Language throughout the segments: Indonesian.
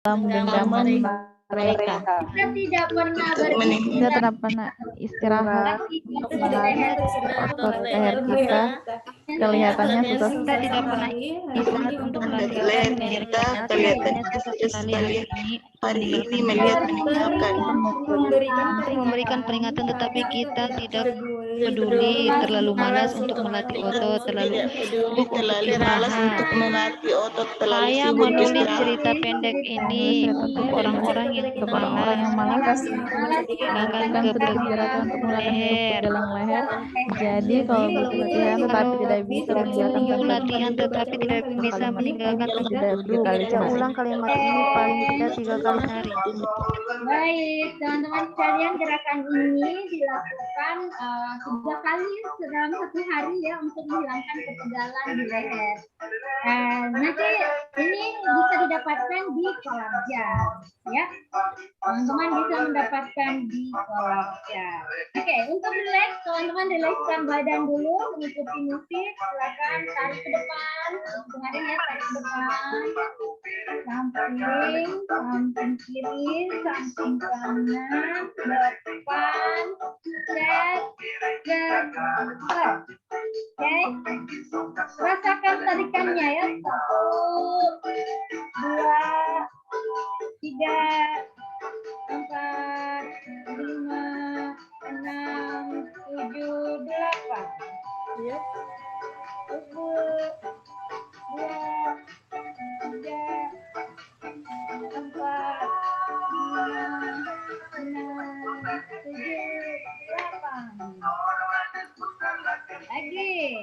dalam genggaman mereka. Kita tidak pernah Kita tidak pernah istirahat. Otot leher kita kelihatannya susah. Kita tidak pernah istirahat untuk melatih leher kita. Kelihatannya susah sekali hari ini melihat meninggalkan. Memberikan peringatan, tetapi kita tidak peduli, terlalu malas untuk melatih otot, terlalu sibuk untuk istirahat. Saya menulis cerita pendek ini untuk orang-orang yang malas Melakukan sedikit gerakan untuk melakukan leher. pegangan leher. Jadi kalau butuh latihan tetapi tidak bisa meninggalkan Butuh tempat latihan tetapi tidak bisa meninggalkan tempat tidak duduk. 3 kali Baca ulang kalimat ini paling tidak 3 kali sehari. Baik, teman-teman sekalian, gerakan ini dilakukan 3 kali dalam 1 hari ya untuk menghilangkan ketegalan di leher. Nanti ini bisa didapatkan di kolom jam, ya. Teman-teman bisa mendapatkan di kolom jam. Oke, untuk relax, teman-teman rilekskan badan dulu, mengikuti musik. Silakan tarik ke depan, dengarin ya, tarik ke depan. Samping, samping kiri, samping kanan, depan, set, oke. Rasakan tarikannya ya. 1, 2, 3, 4, 5, 6, 7, 8. 1, 2, 3, 4, 5, 6, 7, 8. Lagi.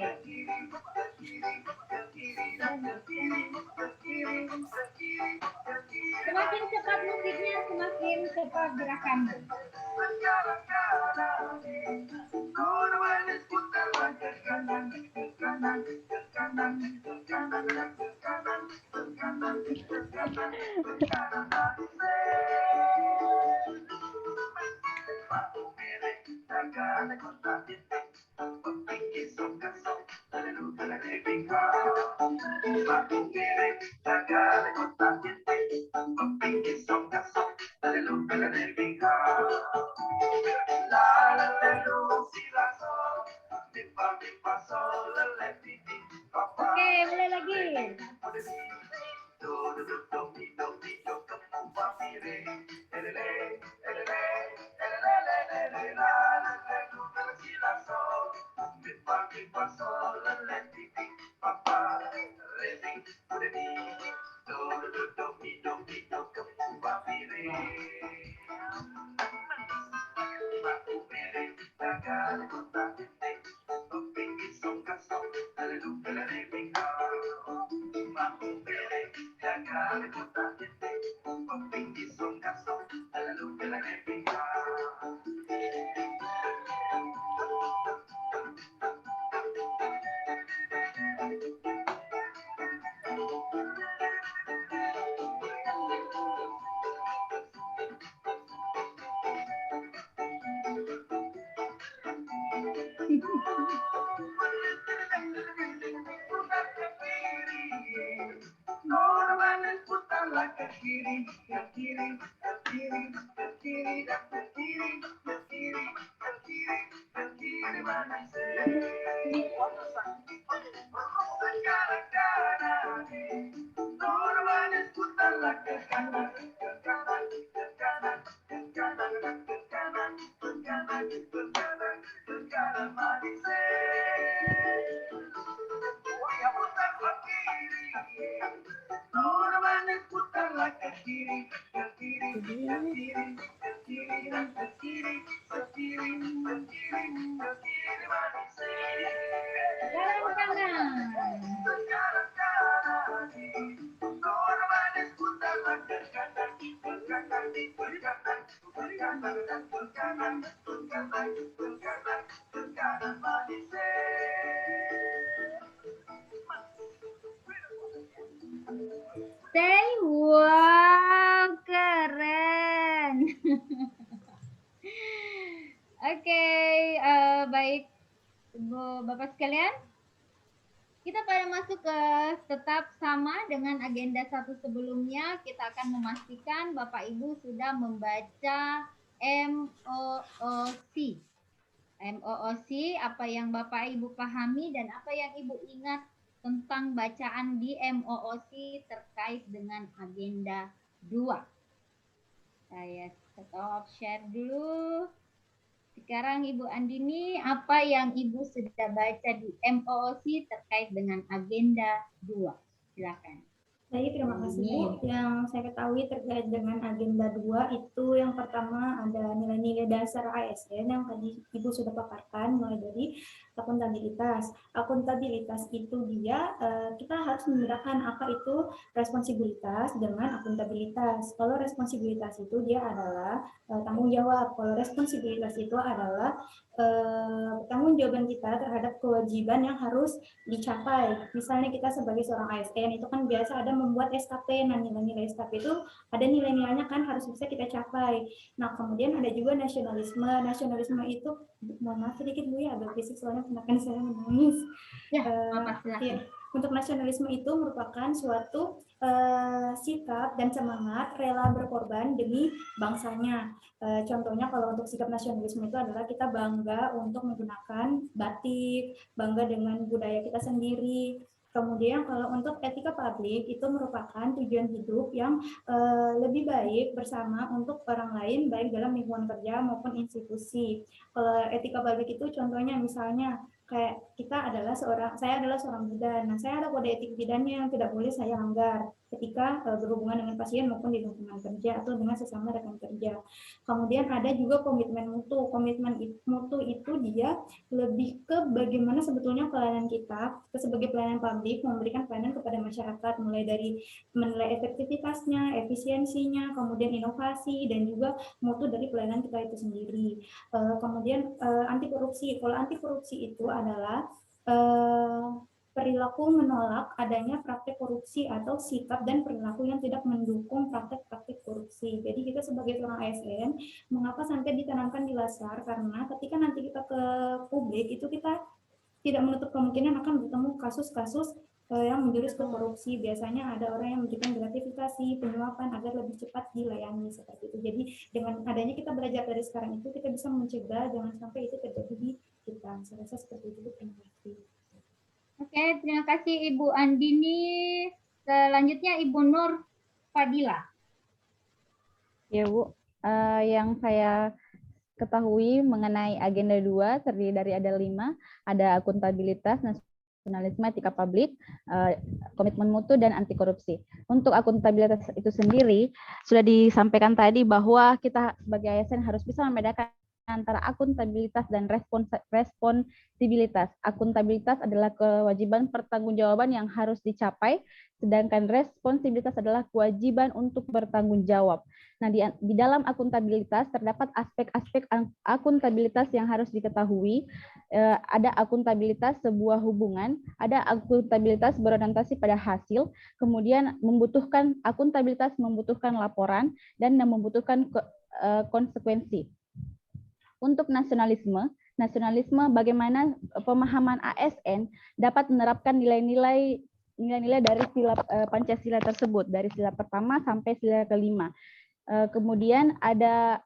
Semakin cepat musiknya, semakin cepat gerakannya. Oke, mulai lagi. Wow, keren. Oke, baik, Ibu Bapak sekalian. Kita pada masuk ke tetap sama dengan agenda satu sebelumnya. Kita akan memastikan Bapak Ibu sudah membaca MOOC. MOOC, apa yang Bapak Ibu pahami dan apa yang Ibu ingat tentang bacaan di MOOC terkait dengan agenda 2. Saya stop share dulu. Sekarang Ibu Andini, apa yang Ibu sudah baca di MOOC terkait dengan agenda 2? Silakan. Baik, terima kasih Bu. Yang saya ketahui terkait dengan agenda 2 itu yang pertama ada nilai-nilai dasar ASN yang tadi Ibu sudah paparkan, mulai dari akuntabilitas. Akuntabilitas itu dia kita harus membedakan apa itu responsibilitas dengan akuntabilitas. Kalau responsibilitas itu dia adalah tanggung jawab. Kalau responsibilitas itu adalah tanggung jawaban kita terhadap kewajiban yang harus dicapai. Misalnya kita sebagai seorang ASN itu kan biasa ada membuat SKP. Nah, nilai-nilai SKP itu ada nilai-nilainya kan harus bisa kita capai. Nah, kemudian ada juga nasionalisme. Nasionalisme itu, mohon maaf sedikit Bu ya, agak fisik soalnya kenakan saya menangis. Ya, silakan. Untuk nasionalisme itu merupakan suatu sikap dan semangat rela berkorban demi bangsanya. Contohnya kalau untuk sikap nasionalisme itu adalah kita bangga untuk menggunakan batik, bangga dengan budaya kita sendiri. Kemudian kalau untuk etika publik itu merupakan tujuan hidup yang lebih baik bersama untuk orang lain baik dalam lingkungan kerja maupun institusi. Kalau etika publik itu contohnya misalnya kayak saya adalah seorang bidan. Nah, saya ada kode etik bidannya yang tidak boleh saya langgar ketika berhubungan dengan pasien maupun di lingkungan kerja atau dengan sesama rekan kerja. Kemudian ada juga komitmen mutu. Komitmen mutu itu dia lebih ke bagaimana sebetulnya pelayanan kita sebagai pelayanan publik memberikan pelayanan kepada masyarakat, mulai dari menilai efektivitasnya, efisiensinya, kemudian inovasi dan juga mutu dari pelayanan kita itu sendiri. Kemudian anti korupsi. Kalau anti korupsi itu adalah perilaku menolak adanya praktek korupsi atau sikap dan perilaku yang tidak mendukung praktek-praktek korupsi. Jadi kita sebagai seorang ASN, mengapa sampai ditanamkan di Lasar? Karena ketika nanti kita ke publik, itu kita tidak menutup kemungkinan akan bertemu kasus-kasus yang menjurus ke korupsi. Biasanya ada orang yang memberikan gratifikasi, penyuapan agar lebih cepat dilayani seperti itu. Jadi dengan adanya kita belajar dari sekarang itu, kita bisa mencegah jangan sampai itu terjadi di kita. Saya rasa seperti itu. Terima kasih. Oke, terima kasih Ibu Andini. Selanjutnya Ibu Nur Fadila. Ya Bu, yang saya ketahui mengenai agenda 2 terdiri dari ada 5, ada akuntabilitas, nasionalisme, etika publik, komitmen mutu, dan anti korupsi. Untuk akuntabilitas itu sendiri, sudah disampaikan tadi bahwa kita sebagai ASN harus bisa membedakan antara akuntabilitas dan responsibilitas. Akuntabilitas adalah kewajiban pertanggungjawaban yang harus dicapai, sedangkan responsibilitas adalah kewajiban untuk bertanggung jawab. Nah, di dalam akuntabilitas terdapat aspek-aspek akuntabilitas yang harus diketahui. Ada akuntabilitas sebuah hubungan, ada akuntabilitas berorientasi pada hasil, kemudian akuntabilitas membutuhkan laporan dan membutuhkan konsekuensi. Untuk nasionalisme bagaimana pemahaman ASN dapat menerapkan nilai-nilai dari sila Pancasila tersebut, dari sila pertama sampai sila kelima. Kemudian ada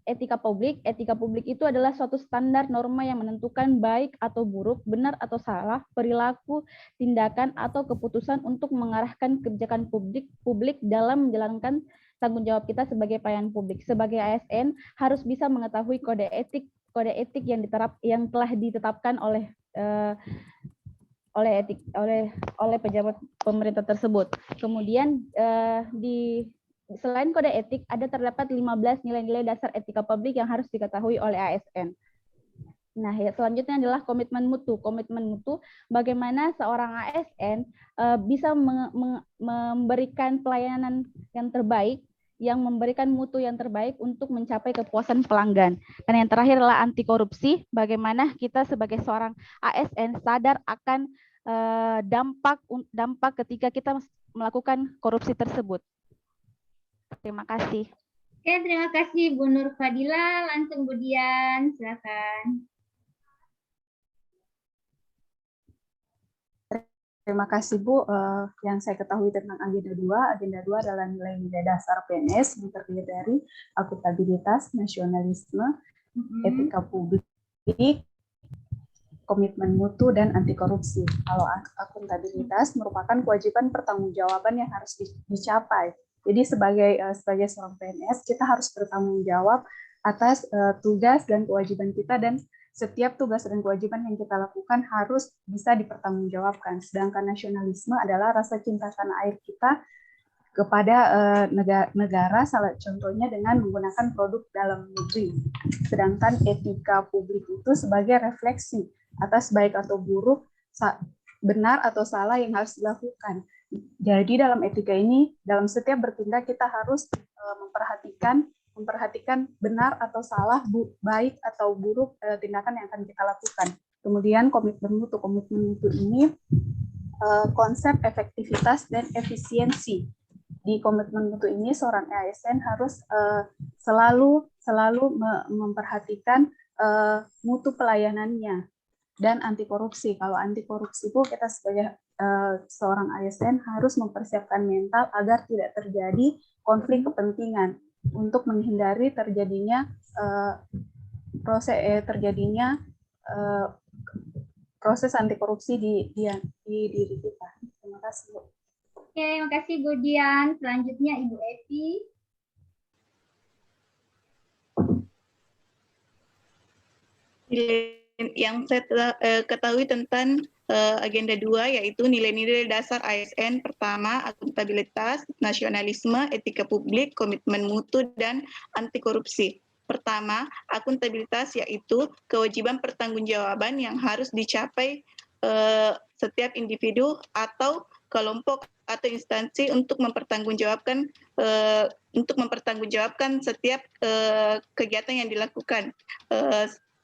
etika publik. Etika publik itu adalah suatu standar norma yang menentukan baik atau buruk, benar atau salah, perilaku, tindakan, atau keputusan untuk mengarahkan kebijakan publik dalam menjalankan tanggung jawab kita sebagai pelayan publik. Sebagai ASN harus bisa mengetahui kode etik yang telah ditetapkan oleh pejabat pemerintah tersebut. Kemudian selain kode etik, terdapat 15 nilai-nilai dasar etika publik yang harus diketahui oleh ASN. Nah, selanjutnya adalah komitmen mutu. Komitmen mutu, bagaimana seorang ASN bisa memberikan pelayanan yang terbaik, yang memberikan mutu yang terbaik untuk mencapai kepuasan pelanggan. Dan yang terakhir adalah anti korupsi, bagaimana kita sebagai seorang ASN sadar akan dampak ketika kita melakukan korupsi tersebut. Terima kasih. Oke, terima kasih Bu Nur Fadila. Langsung Bu Dian, silakan. Terima kasih Bu. Yang saya ketahui tentang agenda 2 adalah nilai-nilai dasar PNS yang terdiri dari akuntabilitas, nasionalisme, etika publik, komitmen mutu, dan anti korupsi. Kalau akuntabilitas merupakan kewajiban pertanggungjawaban yang harus dicapai. Jadi sebagai seorang PNS, kita harus bertanggung jawab atas tugas dan kewajiban kita, dan setiap tugas dan kewajiban yang kita lakukan harus bisa dipertanggungjawabkan. Sedangkan nasionalisme adalah rasa cinta tanah air kita kepada negara, salah contohnya dengan menggunakan produk dalam negeri. Sedangkan etika publik itu sebagai refleksi atas baik atau buruk, benar atau salah yang harus dilakukan. Jadi dalam etika ini, dalam setiap bertindak kita harus memperhatikan benar atau salah, baik atau buruk tindakan yang akan kita lakukan. Kemudian komitmen mutu ini konsep efektivitas dan efisiensi. Di komitmen mutu ini seorang ASN harus selalu memperhatikan mutu pelayanannya dan anti korupsi. Kalau anti korupsi itu kita sebagai seorang ASN harus mempersiapkan mental agar tidak terjadi konflik kepentingan untuk menghindari terjadinya proses anti korupsi di diri kita. Terima kasih, Bu. Oke, terima kasih Bu Dian. Selanjutnya Ibu Evi. Yang saya ketahui tentang agenda 2 yaitu nilai-nilai dasar ASN. Pertama, akuntabilitas, nasionalisme, etika publik, komitmen mutu, dan anti korupsi. Pertama, akuntabilitas yaitu kewajiban pertanggungjawaban yang harus dicapai setiap individu atau kelompok atau instansi untuk mempertanggungjawabkan setiap kegiatan yang dilakukan.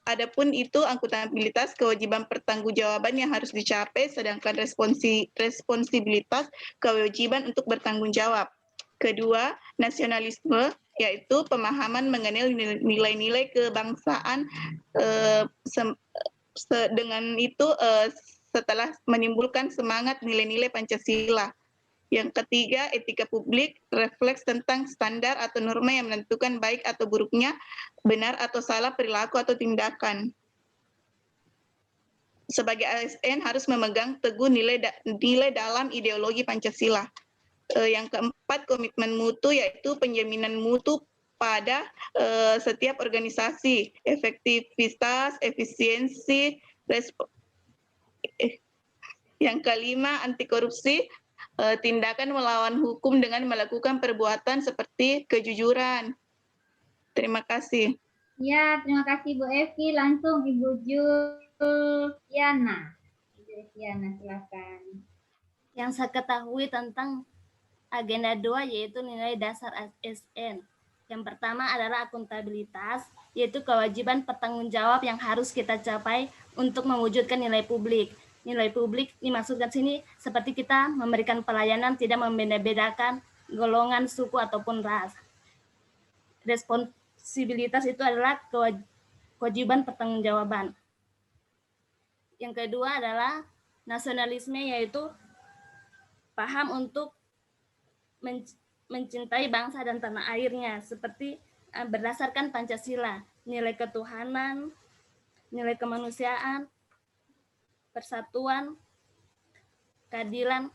Adapun itu akuntabilitas kewajiban pertanggungjawaban yang harus dicapai, sedangkan responsibilitas kewajiban untuk bertanggung jawab. Kedua, nasionalisme yaitu pemahaman mengenai nilai-nilai kebangsaan. Dengan itu setelah menimbulkan semangat nilai-nilai Pancasila. Yang ketiga, etika publik, refleks tentang standar atau norma yang menentukan baik atau buruknya, benar atau salah perilaku atau tindakan. Sebagai ASN harus memegang teguh nilai dalam ideologi Pancasila. Yang keempat, komitmen mutu yaitu penjaminan mutu pada setiap organisasi, efektivitas, efisiensi, yang kelima, anti korupsi, tindakan melawan hukum dengan melakukan perbuatan seperti kejujuran. Terima kasih. Ya, terima kasih Bu Evi. Langsung Ibu Juliana. Ibu Juliana, silakan. Yang saya ketahui tentang agenda 2 yaitu nilai dasar ASN. Yang pertama adalah akuntabilitas, yaitu kewajiban pertanggungjawab yang harus kita capai untuk mewujudkan nilai publik. Nilai publik dimaksudkan sini seperti kita memberikan pelayanan tidak membeda-bedakan golongan, suku, ataupun ras. Responsibilitas itu adalah kewajiban pertanggungjawaban. Yang kedua adalah nasionalisme, yaitu paham untuk mencintai bangsa dan tanah airnya, seperti berdasarkan Pancasila, nilai ketuhanan, nilai kemanusiaan, persatuan, keadilan.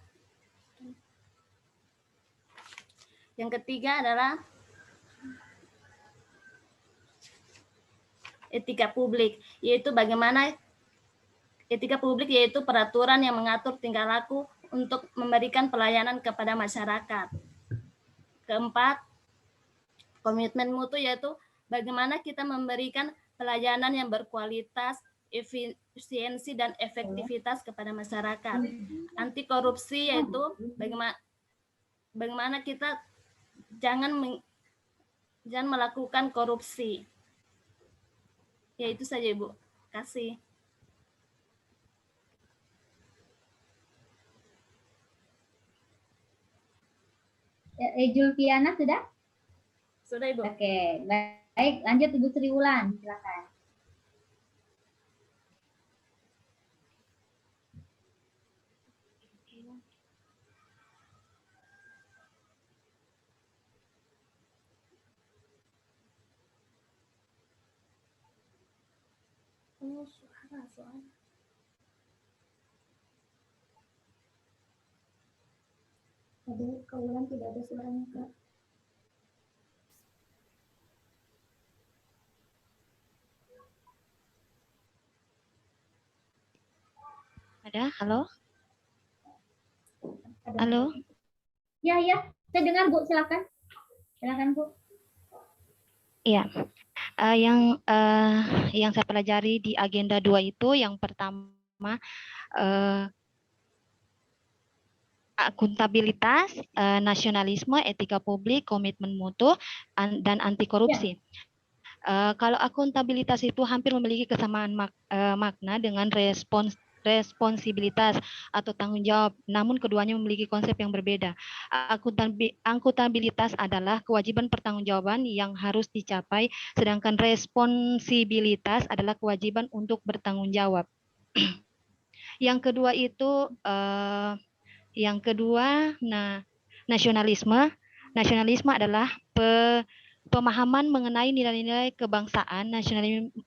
Yang ketiga adalah etika publik, yaitu bagaimana etika publik yaitu peraturan yang mengatur tingkah laku untuk memberikan pelayanan kepada masyarakat. Keempat, komitmen mutu yaitu bagaimana kita memberikan pelayanan yang berkualitas, efisiensi, dan efektivitas kepada masyarakat. Anti korupsi yaitu bagaimana kita jangan melakukan korupsi. Ya, itu saja, Ibu. Kasih. Julviana sudah? Sudah, Ibu. Oke, baik. Lanjut Ibu Sri Wulan, silakan. suara soalnya. Tadi keulang tidak ada suaranya, Kak. Ada? Halo? Ada. Halo? Ya, saya dengar Bu, silakan. Silakan Bu. Iya. Yang saya pelajari di agenda 2 itu yang pertama akuntabilitas, nasionalisme, etika publik, komitmen mutu, dan anti korupsi. Kalau akuntabilitas itu hampir memiliki kesamaan makna dengan responsibilitas atau tanggung jawab, namun keduanya memiliki konsep yang berbeda. Akuntabilitas adalah kewajiban pertanggungjawaban yang harus dicapai, sedangkan responsibilitas adalah kewajiban untuk bertanggung jawab. Yang kedua, nasionalisme. Nasionalisme adalah pemahaman mengenai nilai-nilai kebangsaan.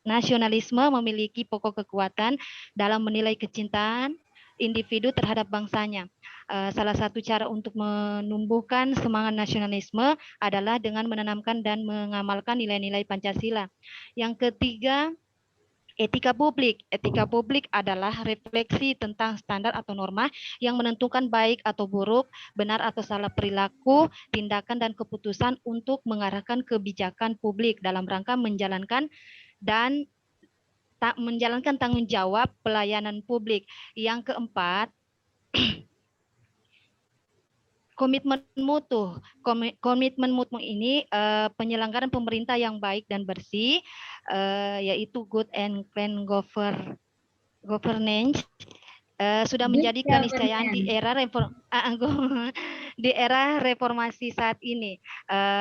Nasionalisme memiliki pokok kekuatan dalam menilai kecintaan individu terhadap bangsanya. Salah satu cara untuk menumbuhkan semangat nasionalisme adalah dengan menanamkan dan mengamalkan nilai-nilai Pancasila. Yang ketiga, etika publik. Etika publik adalah refleksi tentang standar atau norma yang menentukan baik atau buruk, benar atau salah perilaku, tindakan dan keputusan untuk mengarahkan kebijakan publik dalam rangka menjalankan tanggung jawab pelayanan publik. Yang keempat, komitmen mutu. Komitmen mutu ini penyelenggaraan pemerintah yang baik dan bersih, yaitu good and clean governance, sudah menjadi keniscayaan di era reformasi saat ini.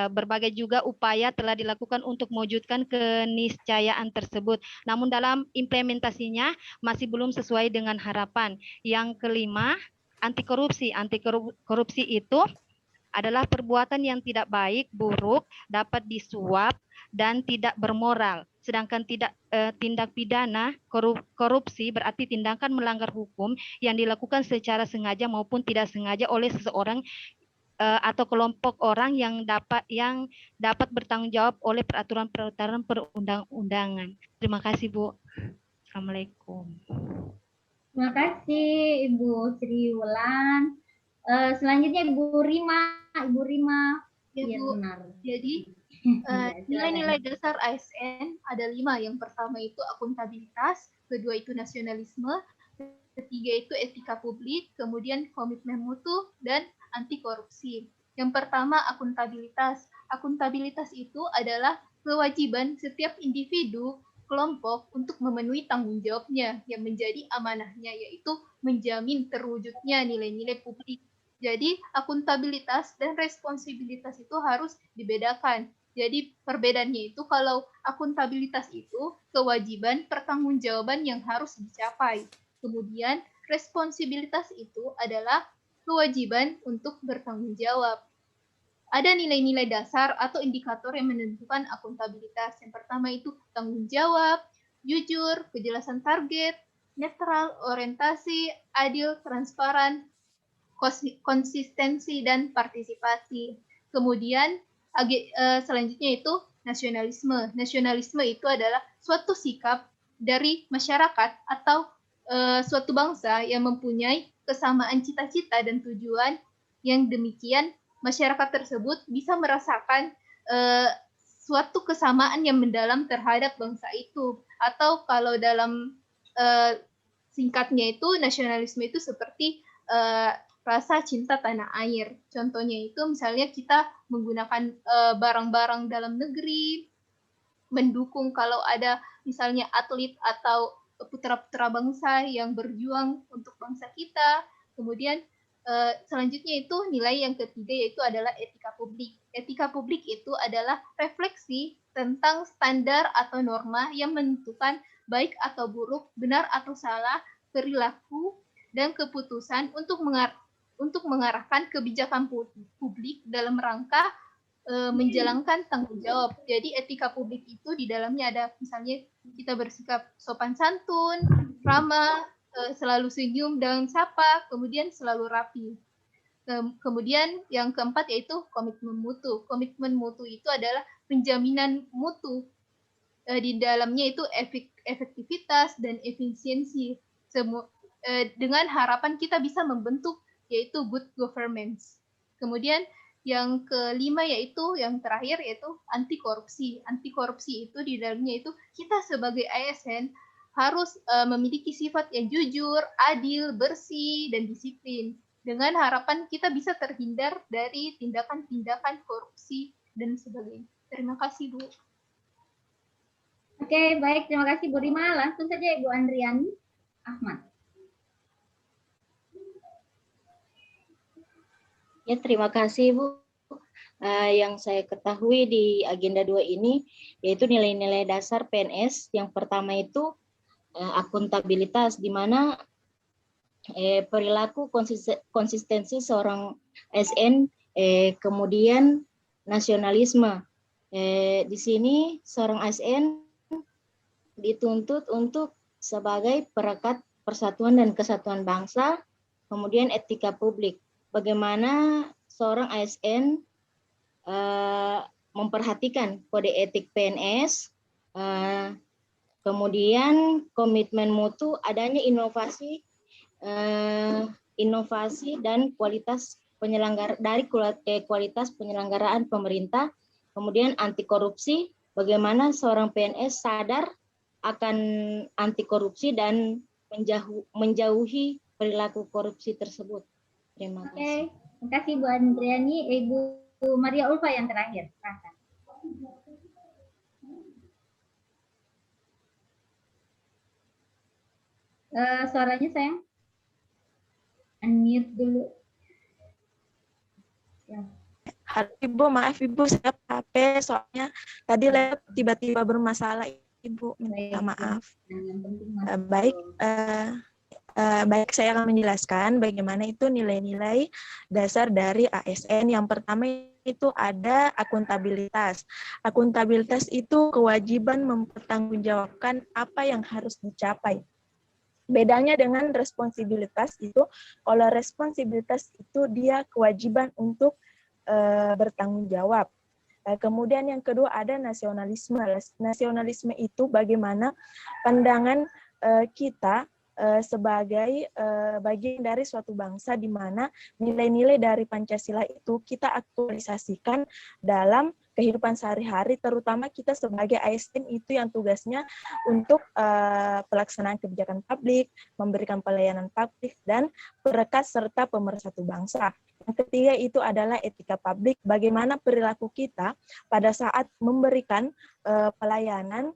Berbagai juga upaya telah dilakukan untuk mewujudkan keniscayaan tersebut, namun dalam implementasinya masih belum sesuai dengan harapan. Yang kelima, anti korupsi. Anti korupsi itu adalah perbuatan yang tidak baik, buruk, dapat disuap dan tidak bermoral. Sedangkan tindak pidana korupsi berarti tindakan melanggar hukum yang dilakukan secara sengaja maupun tidak sengaja oleh seseorang atau kelompok orang yang dapat bertanggung jawab oleh peraturan-peraturan perundang-undangan. Terima kasih, Bu. Assalamualaikum. Terima kasih Ibu Sri Wulan. Selanjutnya Ibu Rima. Ya, Ya, Bu. benar. Jadi nilai-nilai dasar ASN ada 5. Yang pertama itu akuntabilitas, kedua itu nasionalisme, ketiga itu etika publik, kemudian komitmen mutu, dan anti korupsi. Yang pertama akuntabilitas. Akuntabilitas itu adalah kewajiban setiap individu kelompok untuk memenuhi tanggung jawabnya yang menjadi amanahnya, yaitu menjamin terwujudnya nilai-nilai publik. Jadi akuntabilitas dan responsibilitas itu harus dibedakan. Jadi perbedaannya itu kalau akuntabilitas itu kewajiban pertanggungjawaban yang harus dicapai. Kemudian responsibilitas itu adalah kewajiban untuk bertanggung jawab. Ada nilai-nilai dasar atau indikator yang menentukan akuntabilitas. Yang pertama itu tanggung jawab, jujur, kejelasan target, netral, orientasi, adil, transparan, konsistensi, dan partisipasi. Kemudian selanjutnya itu nasionalisme. Nasionalisme itu adalah suatu sikap dari masyarakat atau suatu bangsa yang mempunyai kesamaan cita-cita dan tujuan yang demikian masyarakat tersebut bisa merasakan suatu kesamaan yang mendalam terhadap bangsa itu. Atau kalau dalam singkatnya itu nasionalisme itu seperti rasa cinta tanah air. Contohnya itu misalnya kita menggunakan barang-barang dalam negeri, mendukung kalau ada misalnya atlet atau putra-putra bangsa yang berjuang untuk bangsa kita. Kemudian selanjutnya itu nilai yang ketiga yaitu adalah etika publik. Etika publik itu adalah refleksi tentang standar atau norma yang menentukan baik atau buruk, benar atau salah, perilaku, dan keputusan untuk mengarahkan kebijakan publik dalam rangka menjalankan tanggung jawab. Jadi etika publik itu di dalamnya ada misalnya kita bersikap sopan santun, ramah, selalu senyum dan sapa, kemudian selalu rapi. Kemudian yang keempat yaitu komitmen mutu. Komitmen mutu itu adalah penjaminan mutu. Di dalamnya itu efektivitas dan efisiensi. Dengan harapan kita bisa membentuk yaitu good governance. Kemudian yang kelima yaitu yang terakhir yaitu anti korupsi. Anti korupsi itu di dalamnya itu kita sebagai ASN harus memiliki sifat yang jujur, adil, bersih, dan disiplin. Dengan harapan kita bisa terhindar dari tindakan-tindakan korupsi dan sebagainya. Terima kasih, Bu. Oke, baik. Terima kasih, Bu Rima. Langsung saja Ibu Andriani Ahmad. Ya, terima kasih, Bu. Yang saya ketahui di agenda 2 ini, yaitu nilai-nilai dasar PNS. Yang pertama itu akuntabilitas, di mana perilaku konsistensi seorang ASN, kemudian nasionalisme. Di sini seorang ASN dituntut untuk sebagai perekat persatuan dan kesatuan bangsa, kemudian etika publik. Bagaimana seorang ASN memperhatikan kode etik PNS, kemudian komitmen mutu, adanya inovasi dan kualitas kualitas penyelenggaraan pemerintah, kemudian anti korupsi, bagaimana seorang PNS sadar akan anti korupsi dan menjauhi perilaku korupsi tersebut. Terima kasih. Oke, terima kasih Bu Andriani. Ibu Maria Ulfa yang terakhir. Silahkan. Suaranya sayang. Unmute dulu. Ya. Ibu, maaf Ibu, saya HP soalnya tadi laptop tiba-tiba bermasalah Ibu, minta maaf. Baik, saya akan menjelaskan bagaimana itu nilai-nilai dasar dari ASN. Yang pertama itu ada akuntabilitas. Akuntabilitas itu kewajiban mempertanggungjawabkan apa yang harus dicapai. Bedanya dengan responsibilitas itu, kalau responsibilitas itu dia kewajiban untuk bertanggung jawab. Kemudian yang kedua ada nasionalisme. Nasionalisme itu bagaimana pandangan kita sebagai bagian dari suatu bangsa, di mana nilai-nilai dari Pancasila itu kita aktualisasikan dalam kehidupan sehari-hari, terutama kita sebagai ASN itu yang tugasnya untuk pelaksanaan kebijakan publik, memberikan pelayanan publik, dan perekat serta pemersatu bangsa. Yang ketiga itu adalah etika publik, bagaimana perilaku kita pada saat memberikan pelayanan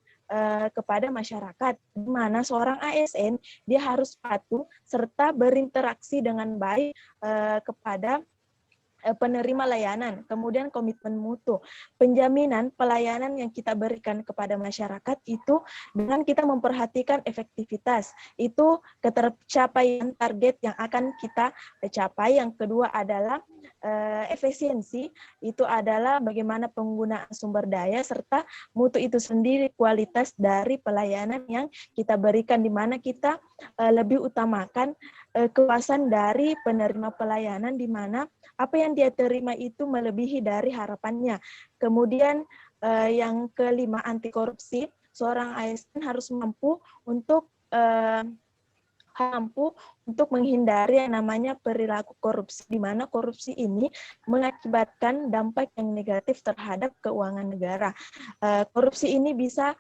kepada masyarakat, di mana seorang ASN dia harus patuh serta berinteraksi dengan baik kepada penerima layanan. Kemudian komitmen mutu, penjaminan pelayanan yang kita berikan kepada masyarakat itu dengan kita memperhatikan efektivitas, itu ketercapaian target yang akan kita capai. Yang kedua adalah efisiensi, itu adalah bagaimana penggunaan sumber daya, serta mutu itu sendiri kualitas dari pelayanan yang kita berikan, di mana kita lebih utamakan kepuasan dari penerima pelayanan, di mana apa yang dia terima itu melebihi dari harapannya. Kemudian yang kelima, anti korupsi. Seorang ASN harus mampu untuk menghindari yang namanya perilaku korupsi, di mana korupsi ini mengakibatkan dampak yang negatif terhadap keuangan negara. Korupsi ini bisa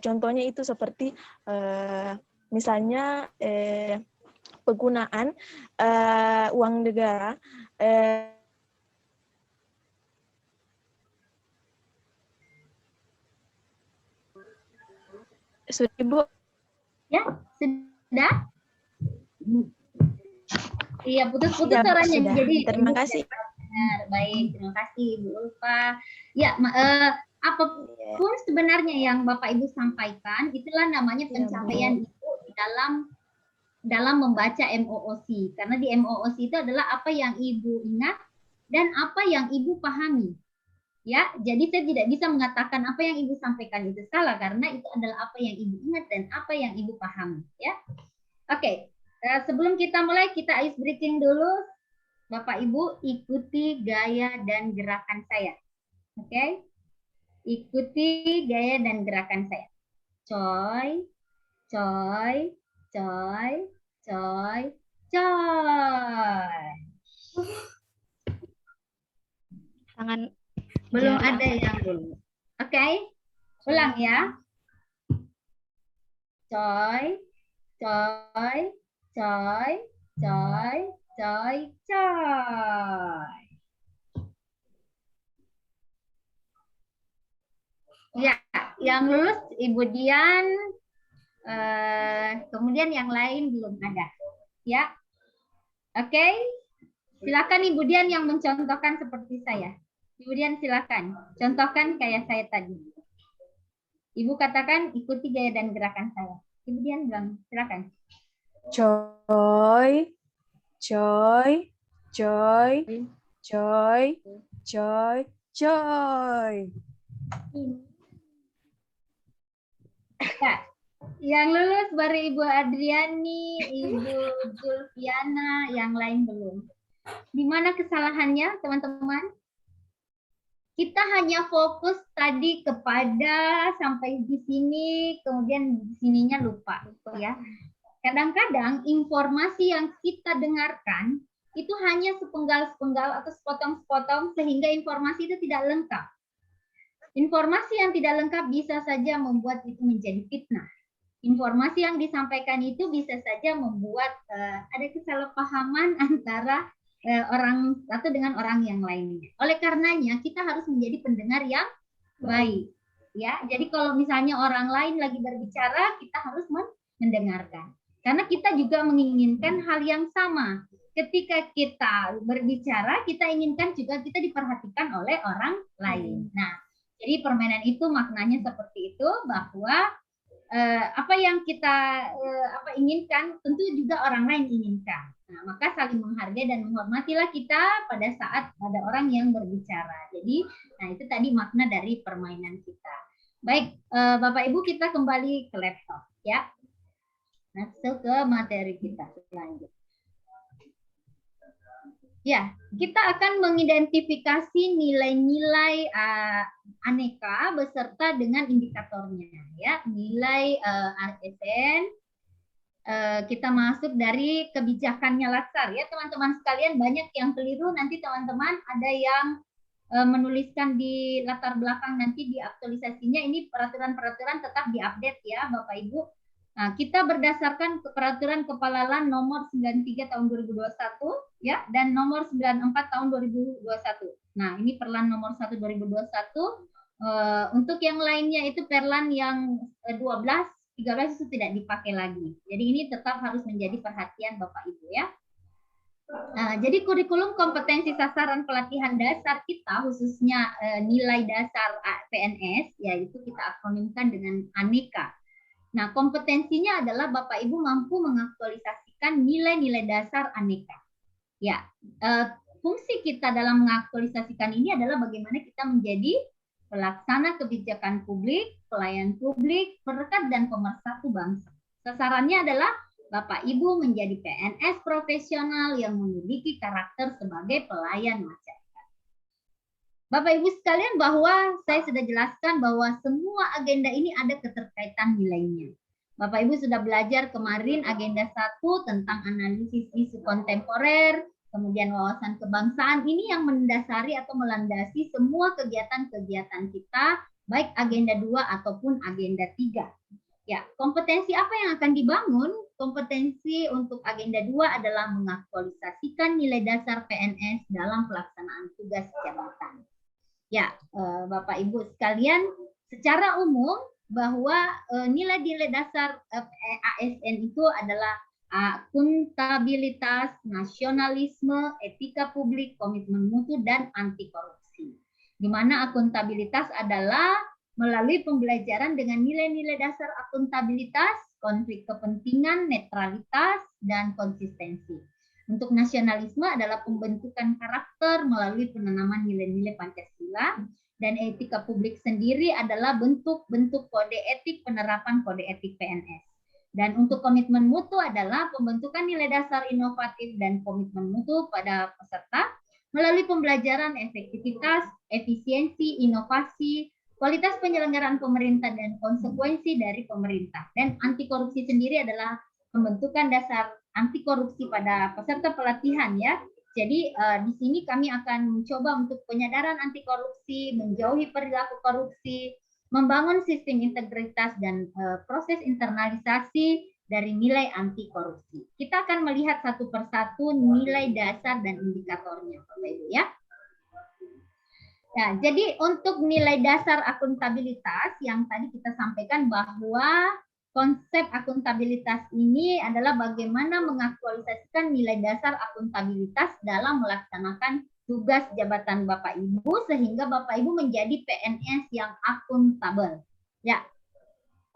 contohnya itu seperti misalnya penggunaan uang negara sudah Ibu? Ya, sudah? Iya, putus-putus suaranya. Jadi terima kasih. Benar, baik, terima kasih Bu Ulfa. Ya, apapun sebenarnya yang Bapak Ibu sampaikan, itulah namanya pencapaian Ibu dalam membaca MOOC. Karena di MOOC itu adalah apa yang Ibu ingat dan apa yang Ibu pahami. Ya, jadi saya tidak bisa mengatakan apa yang Ibu sampaikan itu salah karena itu adalah apa yang Ibu ingat dan apa yang Ibu pahami, ya. Oke, sebelum kita mulai kita ice breaking dulu. Bapak Ibu ikuti gaya dan gerakan saya. Oke? Ikuti gaya dan gerakan saya. Coy, coy, coy, coy, coy. Tangan Belum jari ada yang belum. Oke? Ulang ya. Coy, coy, coy, coy, coy, coy. Ya, yang lulus Ibu Dian, kemudian yang lain belum ada. Ya, oke. Silakan Ibu Dian yang mencontohkan seperti saya. Ibu Dian silakan, contohkan kayak saya tadi. Ibu katakan ikuti gaya dan gerakan saya. Ibu Dian bilang, silakan. Coy, coy, coy, coy, coy, coy. Ya, yang lulus baru Ibu Adriani, Ibu Zulfiana, yang lain belum. Di mana kesalahannya, teman-teman? Kita hanya fokus tadi kepada sampai di sini, kemudian di sininya lupa, ya. Kadang-kadang informasi yang kita dengarkan itu hanya sepenggal-sepenggal atau sepotong-sepotong sehingga informasi itu tidak lengkap. Informasi yang tidak lengkap bisa saja membuat itu menjadi fitnah. Informasi yang disampaikan itu bisa saja membuat ada kesalahpahaman antara orang satu dengan orang yang lainnya. Oleh karenanya kita harus menjadi pendengar yang baik. Ya, jadi kalau misalnya orang lain lagi berbicara, kita harus mendengarkan. Karena kita juga menginginkan hal yang sama. Ketika kita berbicara, kita inginkan juga kita diperhatikan oleh orang lain. Nah, jadi permainan itu maknanya seperti itu, bahwa apa yang kita inginkan tentu juga orang lain inginkan. Nah, maka saling menghargai dan menghormatilah kita pada saat ada orang yang berbicara. Jadi, nah itu tadi makna dari permainan kita. Baik, Bapak Ibu, kita kembali ke laptop, ya. Masuk ke materi kita selanjutnya. Ya, kita akan mengidentifikasi nilai-nilai aneka beserta dengan indikatornya, ya. Nilai ASN kita masuk dari kebijakannya Latsar, ya teman-teman sekalian. Banyak yang keliru, nanti teman-teman ada yang menuliskan di latar belakang, nanti di aktualisasinya ini peraturan-peraturan tetap diupdate ya Bapak Ibu. Nah, kita berdasarkan peraturan Kepala LAN nomor 93 tahun 2021 ya, dan nomor 94 tahun 2021. Nah, ini Perlan nomor 1 2021. Untuk yang lainnya itu Perlan yang 13 itu tidak dipakai lagi. Jadi ini tetap harus menjadi perhatian Bapak Ibu ya. Nah, jadi kurikulum kompetensi sasaran pelatihan dasar kita khususnya nilai dasar PNS, yaitu kita akronimkan dengan ANEKA. Nah, kompetensinya adalah Bapak Ibu mampu mengaktualisasikan nilai-nilai dasar ANEKA. Ya, fungsi kita dalam mengaktualisasikan ini adalah bagaimana kita menjadi pelaksana kebijakan publik, pelayan publik, perekat dan pemersatu bangsa. Sasarannya adalah Bapak Ibu menjadi PNS profesional yang memiliki karakter sebagai pelayan masyarakat. Bapak Ibu sekalian, bahwa saya sudah jelaskan bahwa semua agenda ini ada keterkaitan nilainya. Bapak Ibu sudah belajar kemarin agenda 1 tentang analisis isu kontemporer, kemudian wawasan kebangsaan. Ini yang mendasari atau melandasi semua kegiatan-kegiatan kita, baik agenda 2 ataupun agenda 3. Ya, kompetensi apa yang akan dibangun? Kompetensi untuk agenda 2 adalah mengaktualisasikan nilai dasar PNS dalam pelaksanaan tugas jabatan. Ya, Bapak Ibu sekalian, secara umum bahwa nilai-nilai dasar ASN itu adalah akuntabilitas, nasionalisme, etika publik, komitmen mutu, dan anti korupsi. Di mana akuntabilitas adalah melalui pembelajaran dengan nilai-nilai dasar akuntabilitas, konflik kepentingan, netralitas, dan konsistensi. Untuk nasionalisme adalah pembentukan karakter melalui penanaman nilai-nilai Pancasila, Dan etika publik sendiri adalah bentuk-bentuk kode etik, penerapan kode etik PNS. Dan untuk komitmen mutu adalah pembentukan nilai dasar inovatif dan komitmen mutu pada peserta melalui pembelajaran efektivitas, efisiensi, inovasi, kualitas penyelenggaraan pemerintah, dan konsekuensi dari pemerintah. Dan anti korupsi sendiri adalah pembentukan dasar anti korupsi pada peserta pelatihan ya. Jadi di sini kami akan mencoba untuk penyadaran anti korupsi, menjauhi perilaku korupsi, membangun sistem integritas dan proses internalisasi dari nilai anti korupsi. Kita akan melihat satu persatu nilai dasar dan indikatornya, Bapak Ibu ya. Nah, jadi untuk nilai dasar akuntabilitas yang tadi kita sampaikan bahwa konsep akuntabilitas ini adalah bagaimana mengaktualisasikan nilai dasar akuntabilitas dalam melaksanakan tugas jabatan Bapak Ibu sehingga Bapak Ibu menjadi PNS yang akuntabel. Ya.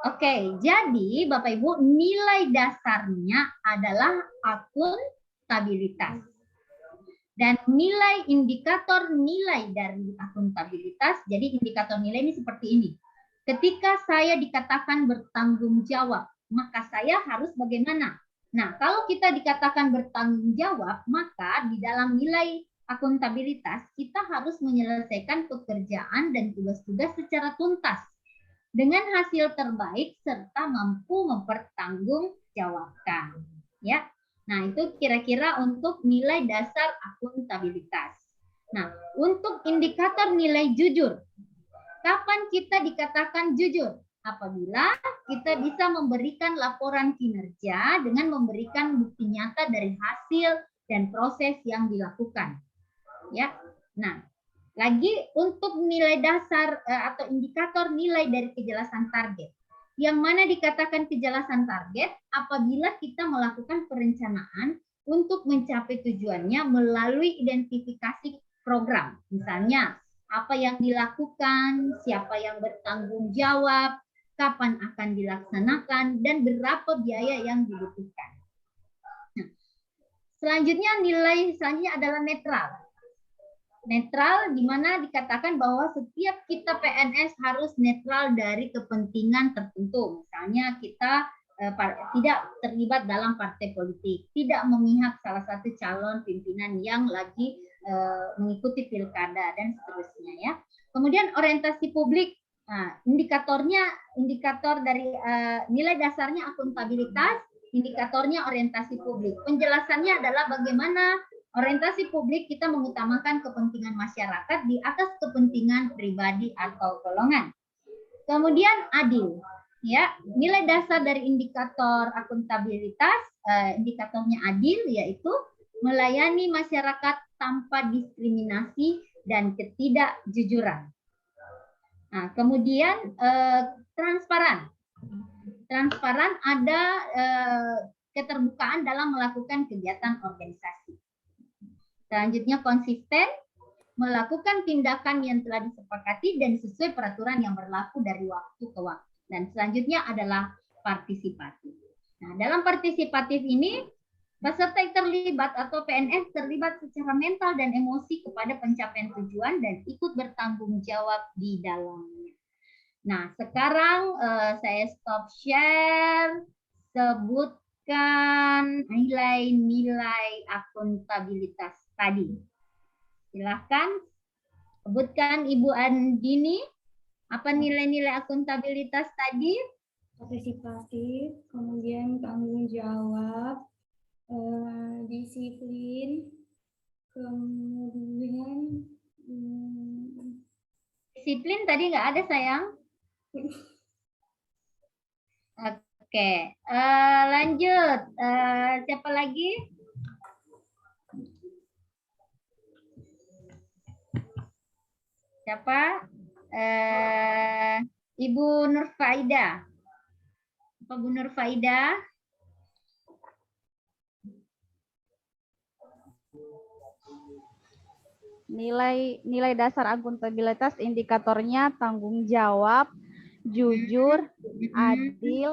Oke, jadi Bapak Ibu nilai dasarnya adalah akuntabilitas. Dan nilai indikator nilai dari akuntabilitas, jadi indikator nilai ini seperti ini. Ketika saya dikatakan bertanggung jawab, maka saya harus bagaimana? Nah, kalau kita dikatakan bertanggung jawab, maka di dalam nilai akuntabilitas kita harus menyelesaikan pekerjaan dan tugas-tugas secara tuntas dengan hasil terbaik serta mampu mempertanggungjawabkan. Ya, nah itu kira-kira untuk nilai dasar akuntabilitas. Nah, untuk indikator nilai jujur. Kapan kita dikatakan jujur? Apabila kita bisa memberikan laporan kinerja dengan memberikan bukti nyata dari hasil dan proses yang dilakukan. Ya. Nah, lagi untuk nilai dasar atau indikator nilai dari kejelasan target. Yang mana dikatakan kejelasan target apabila kita melakukan perencanaan untuk mencapai tujuannya melalui identifikasi program. Misalnya, apa yang dilakukan, siapa yang bertanggung jawab, kapan akan dilaksanakan, dan berapa biaya yang dibutuhkan. Nah, selanjutnya nilai selanjutnya adalah netral. Netral di mana dikatakan bahwa setiap kita PNS harus netral dari kepentingan tertentu. Misalnya kita tidak terlibat dalam partai politik, tidak memihak salah satu calon pimpinan yang lagi mengikuti pilkada dan seterusnya ya. Kemudian orientasi publik, nah, indikator dari nilai dasarnya akuntabilitas, indikatornya orientasi publik. Penjelasannya adalah bagaimana orientasi publik kita mengutamakan kepentingan masyarakat di atas kepentingan pribadi atau golongan. Kemudian adil, ya, nilai dasar dari indikator akuntabilitas, indikatornya adil yaitu melayani masyarakat tanpa diskriminasi dan ketidakjujuran. Nah, kemudian transparan. Transparan ada keterbukaan dalam melakukan kegiatan organisasi. Selanjutnya konsisten, melakukan tindakan yang telah disepakati dan sesuai peraturan yang berlaku dari waktu ke waktu. Dan selanjutnya adalah partisipatif. Nah, dalam partisipatif ini peserta terlibat atau PNS terlibat secara mental dan emosi kepada pencapaian tujuan dan ikut bertanggung jawab di dalamnya. Nah, sekarang saya stop share, sebutkan nilai-nilai akuntabilitas tadi. Silahkan sebutkan Ibu Andini, apa nilai-nilai akuntabilitas tadi? Partisipatif, kemudian tanggung jawab, disiplin, kemudian disiplin tadi nggak ada sayang. Oke, lanjut. Siapa lagi? Siapa? Ibu Nurfaida. Apa Bu Nurfaida? Nilai dasar akuntabilitas indikatornya tanggung jawab, jujur, adil,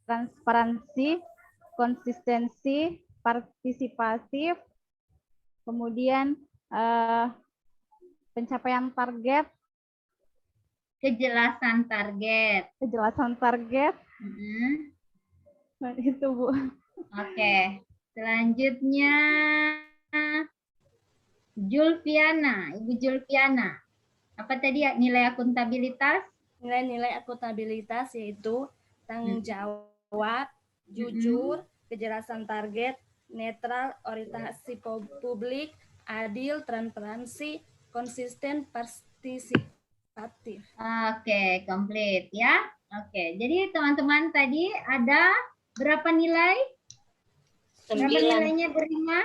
transparansi, konsistensi, partisipatif, kemudian pencapaian target, Kejelasan target. Kejelasan target. Itu, Bu. Oke. Selanjutnya Julfiana, Ibu Julfiana. Apa tadi ya nilai akuntabilitas? Nilai-nilai akuntabilitas yaitu tanggung jawab, jujur, kejelasan target, netral, orientasi publik, adil, transparansi, konsisten, partisipatif. Oke, komplit ya. Oke, jadi teman-teman tadi ada berapa nilai? Berapa nilainya berlima?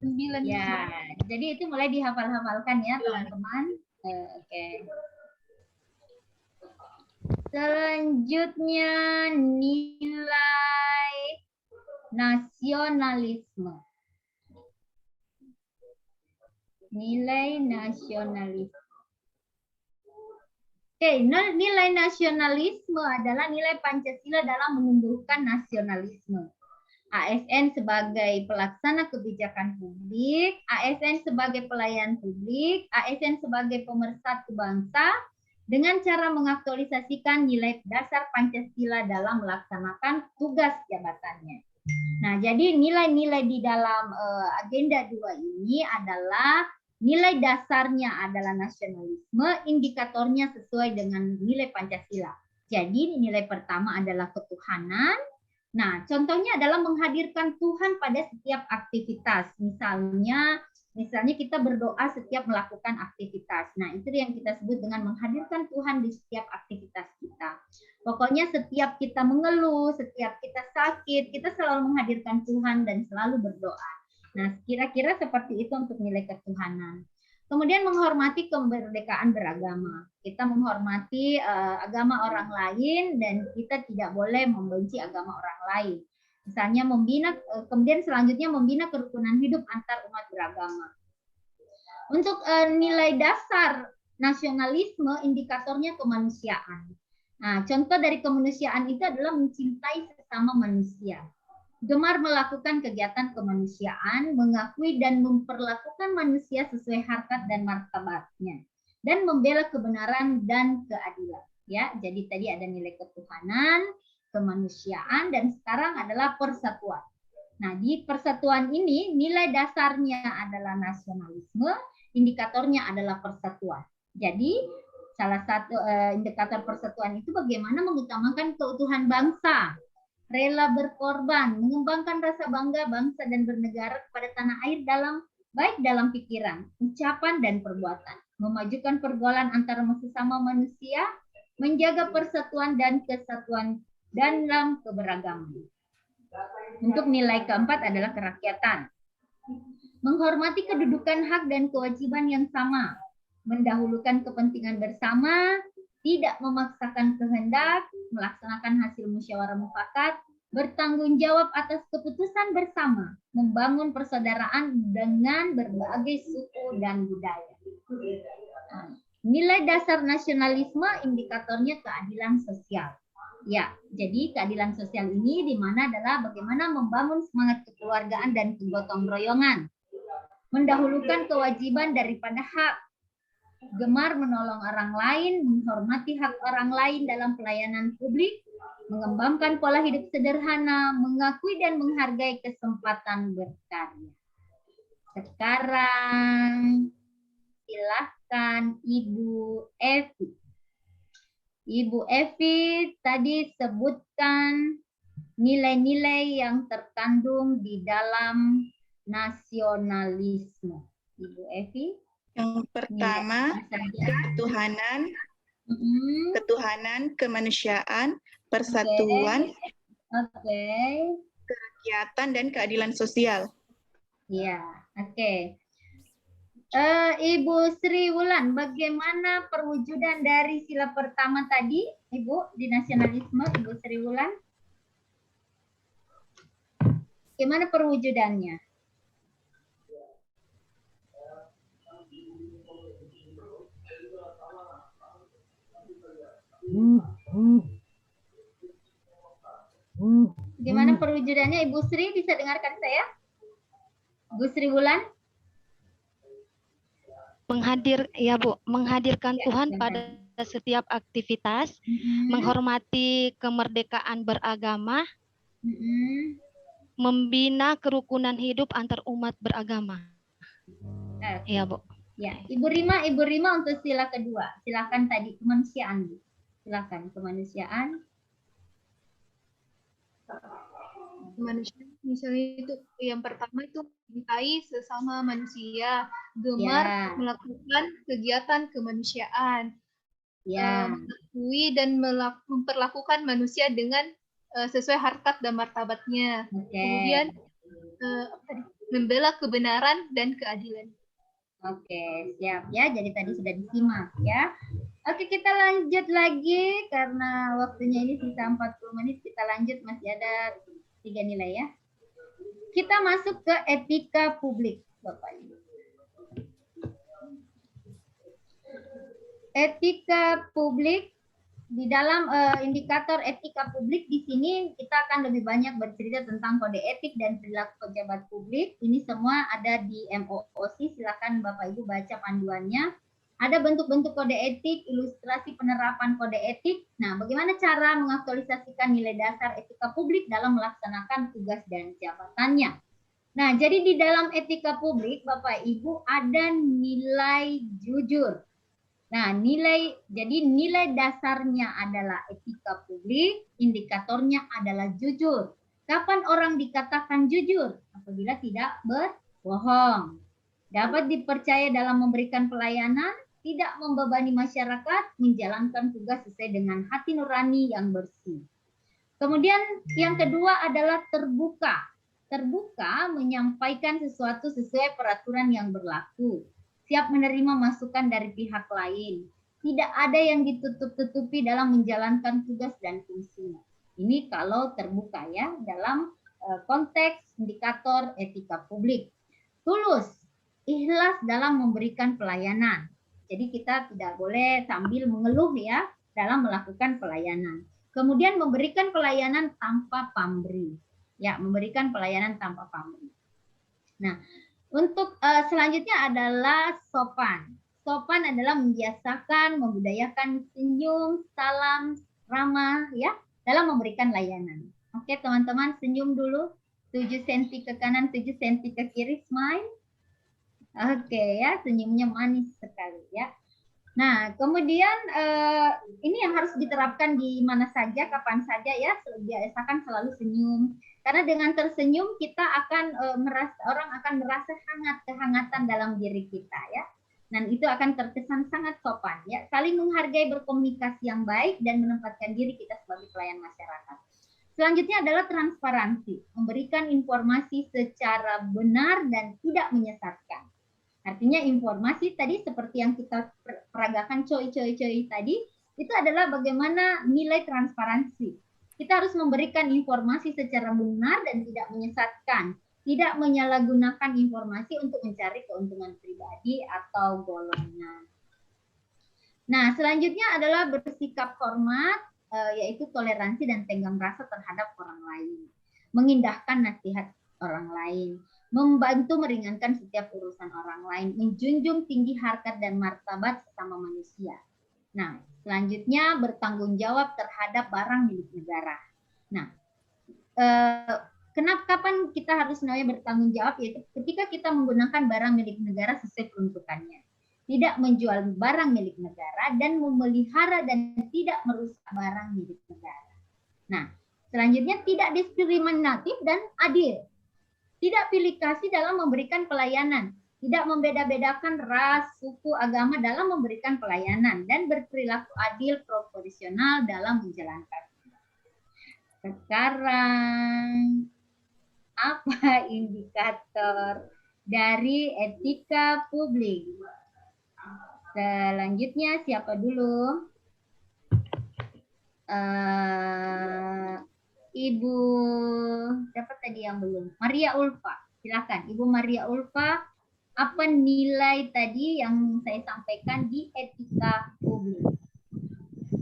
9. Ya, jadi itu mulai dihafal-hafalkan ya teman-teman. Oke. Selanjutnya nilai nasionalisme. Nilai nasionalisme. Oke, nilai nasionalisme adalah nilai Pancasila dalam menumbuhkan nasionalisme. ASN sebagai pelaksana kebijakan publik, ASN sebagai pelayan publik, ASN sebagai pemersatu bangsa, dengan cara mengaktualisasikan nilai dasar Pancasila dalam melaksanakan tugas jabatannya. Nah, jadi nilai-nilai di dalam agenda 2 ini adalah nilai dasarnya adalah nasionalisme, indikatornya sesuai dengan nilai Pancasila. Jadi nilai pertama adalah ketuhanan. Nah, contohnya adalah menghadirkan Tuhan pada setiap aktivitas. Misalnya kita berdoa setiap melakukan aktivitas. Nah, itu yang kita sebut dengan menghadirkan Tuhan di setiap aktivitas kita. Pokoknya setiap kita mengeluh, setiap kita sakit, kita selalu menghadirkan Tuhan dan selalu berdoa. Nah, kira-kira seperti itu untuk nilai ketuhanan. Kemudian menghormati kemerdekaan beragama. Kita menghormati agama orang lain dan kita tidak boleh membenci agama orang lain. Misalnya kemudian selanjutnya membina kerukunan hidup antar umat beragama. Untuk nilai dasar nasionalisme, indikatornya kemanusiaan. Nah, contoh dari kemanusiaan itu adalah mencintai sesama manusia. Gemar melakukan kegiatan kemanusiaan, mengakui dan memperlakukan manusia sesuai harkat dan martabatnya, dan membela kebenaran dan keadilan. Ya, jadi tadi ada nilai ketuhanan, kemanusiaan, dan sekarang adalah persatuan. Nah, di persatuan ini nilai dasarnya adalah nasionalisme, indikatornya adalah persatuan. Jadi salah satu indikator persatuan itu bagaimana mengutamakan keutuhan bangsa, rela berkorban, mengembangkan rasa bangga bangsa dan bernegara kepada tanah air baik dalam pikiran, ucapan, dan perbuatan, memajukan pergaulan antara sesama manusia, menjaga persatuan dan kesatuan dalam keberagaman. Untuk nilai keempat adalah kerakyatan. Menghormati kedudukan hak dan kewajiban yang sama, mendahulukan kepentingan bersama, tidak memaksakan kehendak, melaksanakan hasil musyawarah mufakat, bertanggung jawab atas keputusan bersama, membangun persaudaraan dengan berbagai suku dan budaya. Nilai dasar nasionalisme, indikatornya keadilan sosial. Ya, jadi keadilan sosial ini di mana adalah bagaimana membangun semangat kekeluargaan dan kegotong royongan, mendahulukan kewajiban daripada hak, gemar menolong orang lain, menghormati hak orang lain dalam pelayanan publik, mengembangkan pola hidup sederhana, mengakui dan menghargai kesempatan berkarya. Sekarang silahkan Ibu Evi. Ibu Evi tadi sebutkan nilai-nilai yang terkandung di dalam nasionalisme. Ibu Evi. Yang pertama, ketuhanan, kemanusiaan, persatuan, kerakyatan, dan keadilan sosial. Iya, oke. Ibu Sri Wulan, bagaimana perwujudan dari sila pertama tadi, Ibu, di nasionalisme, Ibu Sri Wulan? Bagaimana perwujudannya? Gimana perwujudannya, Ibu Sri? Bisa dengarkan saya? Ibu Sri Wulan? Ya, Bu, menghadirkan Tuhan pada setiap aktivitas, menghormati kemerdekaan beragama, membina kerukunan hidup antar umat beragama. Iya, Bu. Ya, Ibu Rima untuk sila kedua. Silakan tadi kemanusiaan. Silakan kemanusiaan. Kemanusiaan misalnya itu yang pertama itu mencintai sesama manusia, gemar melakukan kegiatan kemanusiaan, mengakui dan memperlakukan manusia dengan sesuai harkat dan martabatnya. Kemudian membela kebenaran dan keadilan. Oke, siap ya. Jadi tadi sudah disimak ya. Oke, kita lanjut lagi karena waktunya ini sisa 40 menit. Kita lanjut, masih ada 3 nilai ya. Kita masuk ke etika publik, Bapak Ibu. Etika publik. Di dalam indikator etika publik di sini kita akan lebih banyak bercerita tentang kode etik dan perilaku pejabat publik. Ini semua ada di MOOC. Silakan Bapak Ibu baca panduannya. Ada bentuk-bentuk kode etik, ilustrasi penerapan kode etik. Nah, bagaimana cara mengaktualisasikan nilai dasar etika publik dalam melaksanakan tugas dan jabatannya. Nah, jadi di dalam etika publik Bapak Ibu ada nilai jujur. Nah, nilai dasarnya adalah etika publik, indikatornya adalah jujur. Kapan orang dikatakan jujur? Apabila tidak berbohong. Dapat dipercaya dalam memberikan pelayanan, tidak membebani masyarakat, menjalankan tugas sesuai dengan hati nurani yang bersih. Kemudian yang kedua adalah terbuka. Terbuka menyampaikan sesuatu sesuai peraturan yang berlaku. Siap menerima masukan dari pihak lain. Tidak ada yang ditutup-tutupi dalam menjalankan tugas dan fungsinya. Ini kalau terbuka ya, dalam konteks indikator etika publik. Tulus, ikhlas dalam memberikan pelayanan. Jadi kita tidak boleh sambil mengeluh ya dalam melakukan pelayanan. Kemudian memberikan pelayanan tanpa pamrih. Ya, memberikan pelayanan tanpa pamrih. Nah, untuk selanjutnya adalah sopan. Sopan adalah membiasakan, membudayakan senyum, salam, ramah ya dalam memberikan layanan. Oke, teman-teman senyum dulu. 7 cm ke kanan, 7 cm ke kiri, smile. Oke ya, senyumnya manis sekali ya. Nah, kemudian ini yang harus diterapkan di mana saja, kapan saja ya, biasakan selalu senyum. Karena dengan tersenyum kita akan orang akan merasa kehangatan dalam diri kita ya. Dan itu akan terkesan sangat sopan ya. Saling menghargai, berkomunikasi yang baik dan menempatkan diri kita sebagai pelayan masyarakat. Selanjutnya adalah transparansi, memberikan informasi secara benar dan tidak menyesatkan. Artinya informasi tadi seperti yang kita peragakan coy tadi, itu adalah bagaimana nilai transparansi. Kita harus memberikan informasi secara benar dan tidak menyesatkan. Tidak menyalahgunakan informasi untuk mencari keuntungan pribadi atau golongan. Nah, selanjutnya adalah bersikap hormat, yaitu toleransi dan tenggang rasa terhadap orang lain. Mengindahkan nasihat orang lain. Membantu meringankan setiap urusan orang lain. Menjunjung tinggi harkat dan martabat sesama manusia. Nah, selanjutnya bertanggung jawab terhadap barang milik negara. Nah, kapan kita harus namanya bertanggung jawab? Yaitu ketika kita menggunakan barang milik negara sesuai peruntukannya. Tidak menjual barang milik negara dan memelihara dan tidak merusak barang milik negara. Nah, selanjutnya tidak diskriminatif dan adil. Tidak pilih kasih dalam memberikan pelayanan. Tidak membeda-bedakan ras, suku, agama dalam memberikan pelayanan. Dan berperilaku adil, proporsional dalam menjalankan. Sekarang, apa indikator dari etika publik? Selanjutnya, siapa dulu? Ibu, siapa tadi yang belum? Maria Ulfa, silakan. Ibu Maria Ulfa, apa nilai tadi yang saya sampaikan di etika publik?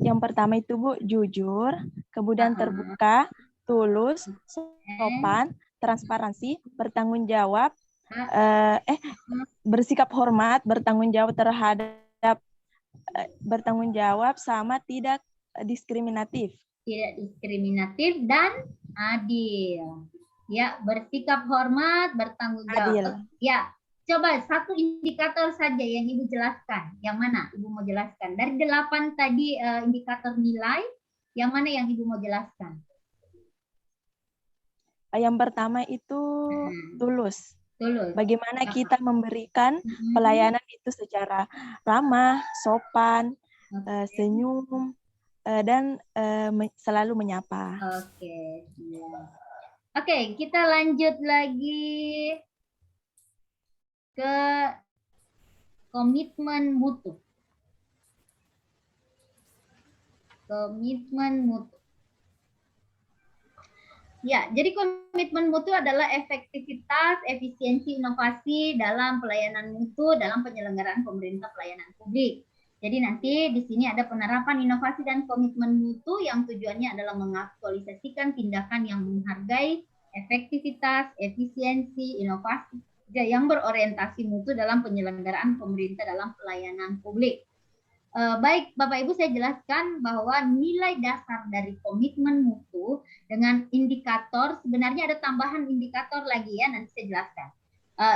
Yang pertama itu Bu, jujur, kemudian terbuka, tulus, sopan, transparansi, bertanggung jawab, bersikap hormat, bertanggung jawab terhadap bertanggung jawab sama tidak diskriminatif. Tidak diskriminatif dan adil. Ya, bersikap hormat, bertanggung jawab. Adil. Ya, coba satu indikator saja yang Ibu jelaskan. Yang mana Ibu mau jelaskan? Dari 8 tadi indikator nilai, yang mana yang Ibu mau jelaskan? Yang pertama itu tulus. Tulus. Bagaimana kita memberikan pelayanan itu secara ramah, sopan, senyum, dan selalu menyapa. Oke, siap. Oke, kita lanjut lagi ke komitmen mutu. Komitmen mutu. Ya, jadi komitmen mutu adalah efektivitas, efisiensi, inovasi dalam pelayanan mutu dalam penyelenggaraan pemerintah pelayanan publik. Jadi nanti di sini ada penerapan inovasi dan komitmen mutu yang tujuannya adalah mengaktualisasikan tindakan yang menghargai efektivitas, efisiensi, inovasi yang berorientasi mutu dalam penyelenggaraan pemerintah dalam pelayanan publik. Baik, Bapak Ibu, saya jelaskan bahwa nilai dasar dari komitmen mutu dengan indikator, sebenarnya ada tambahan indikator lagi ya, nanti saya jelaskan.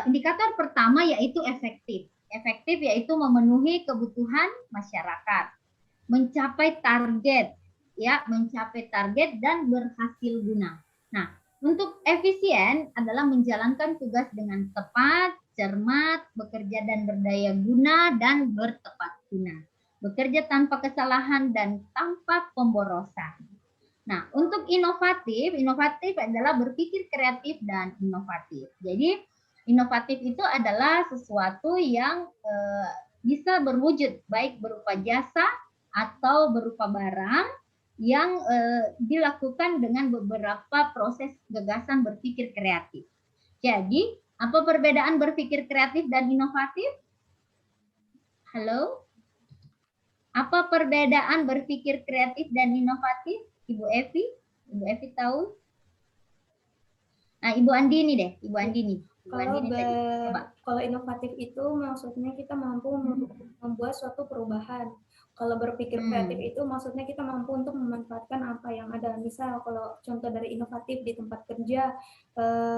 Indikator pertama yaitu efektif. Efektif yaitu memenuhi kebutuhan masyarakat, mencapai target, ya, mencapai target dan berhasil guna. Nah, untuk efisien adalah menjalankan tugas dengan tepat, cermat, bekerja dan berdaya guna dan bertepat guna. Bekerja tanpa kesalahan dan tanpa pemborosan. Nah, untuk inovatif adalah berpikir kreatif dan inovatif. Jadi, inovatif itu adalah sesuatu yang bisa berwujud, baik berupa jasa atau berupa barang yang dilakukan dengan beberapa proses gagasan berpikir kreatif. Jadi, apa perbedaan berpikir kreatif dan inovatif? Halo? Apa perbedaan berpikir kreatif dan inovatif? Ibu Evi? Ibu Evi tahu? Nah, Ibu Andini deh, Ibu Andini. Kalau inovatif itu maksudnya kita mampu membuat suatu perubahan. Kalau berpikir kreatif itu maksudnya kita mampu untuk memanfaatkan apa yang ada. Misal kalau contoh dari inovatif di tempat kerja,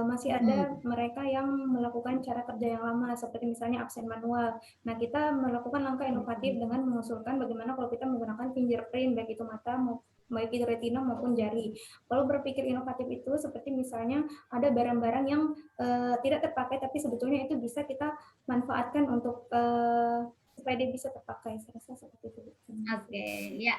masih ada mereka yang melakukan cara kerja yang lama seperti misalnya absen manual. Nah, kita melakukan langkah inovatif dengan mengusulkan bagaimana kalau kita menggunakan fingerprint, baik itu mata, baik itu retina maupun jari. Kalau berpikir inovatif itu seperti misalnya ada barang-barang yang tidak terpakai tapi sebetulnya itu bisa kita manfaatkan untuk supaya dia bisa terpakai. Saya rasa seperti itu. Oke, ya.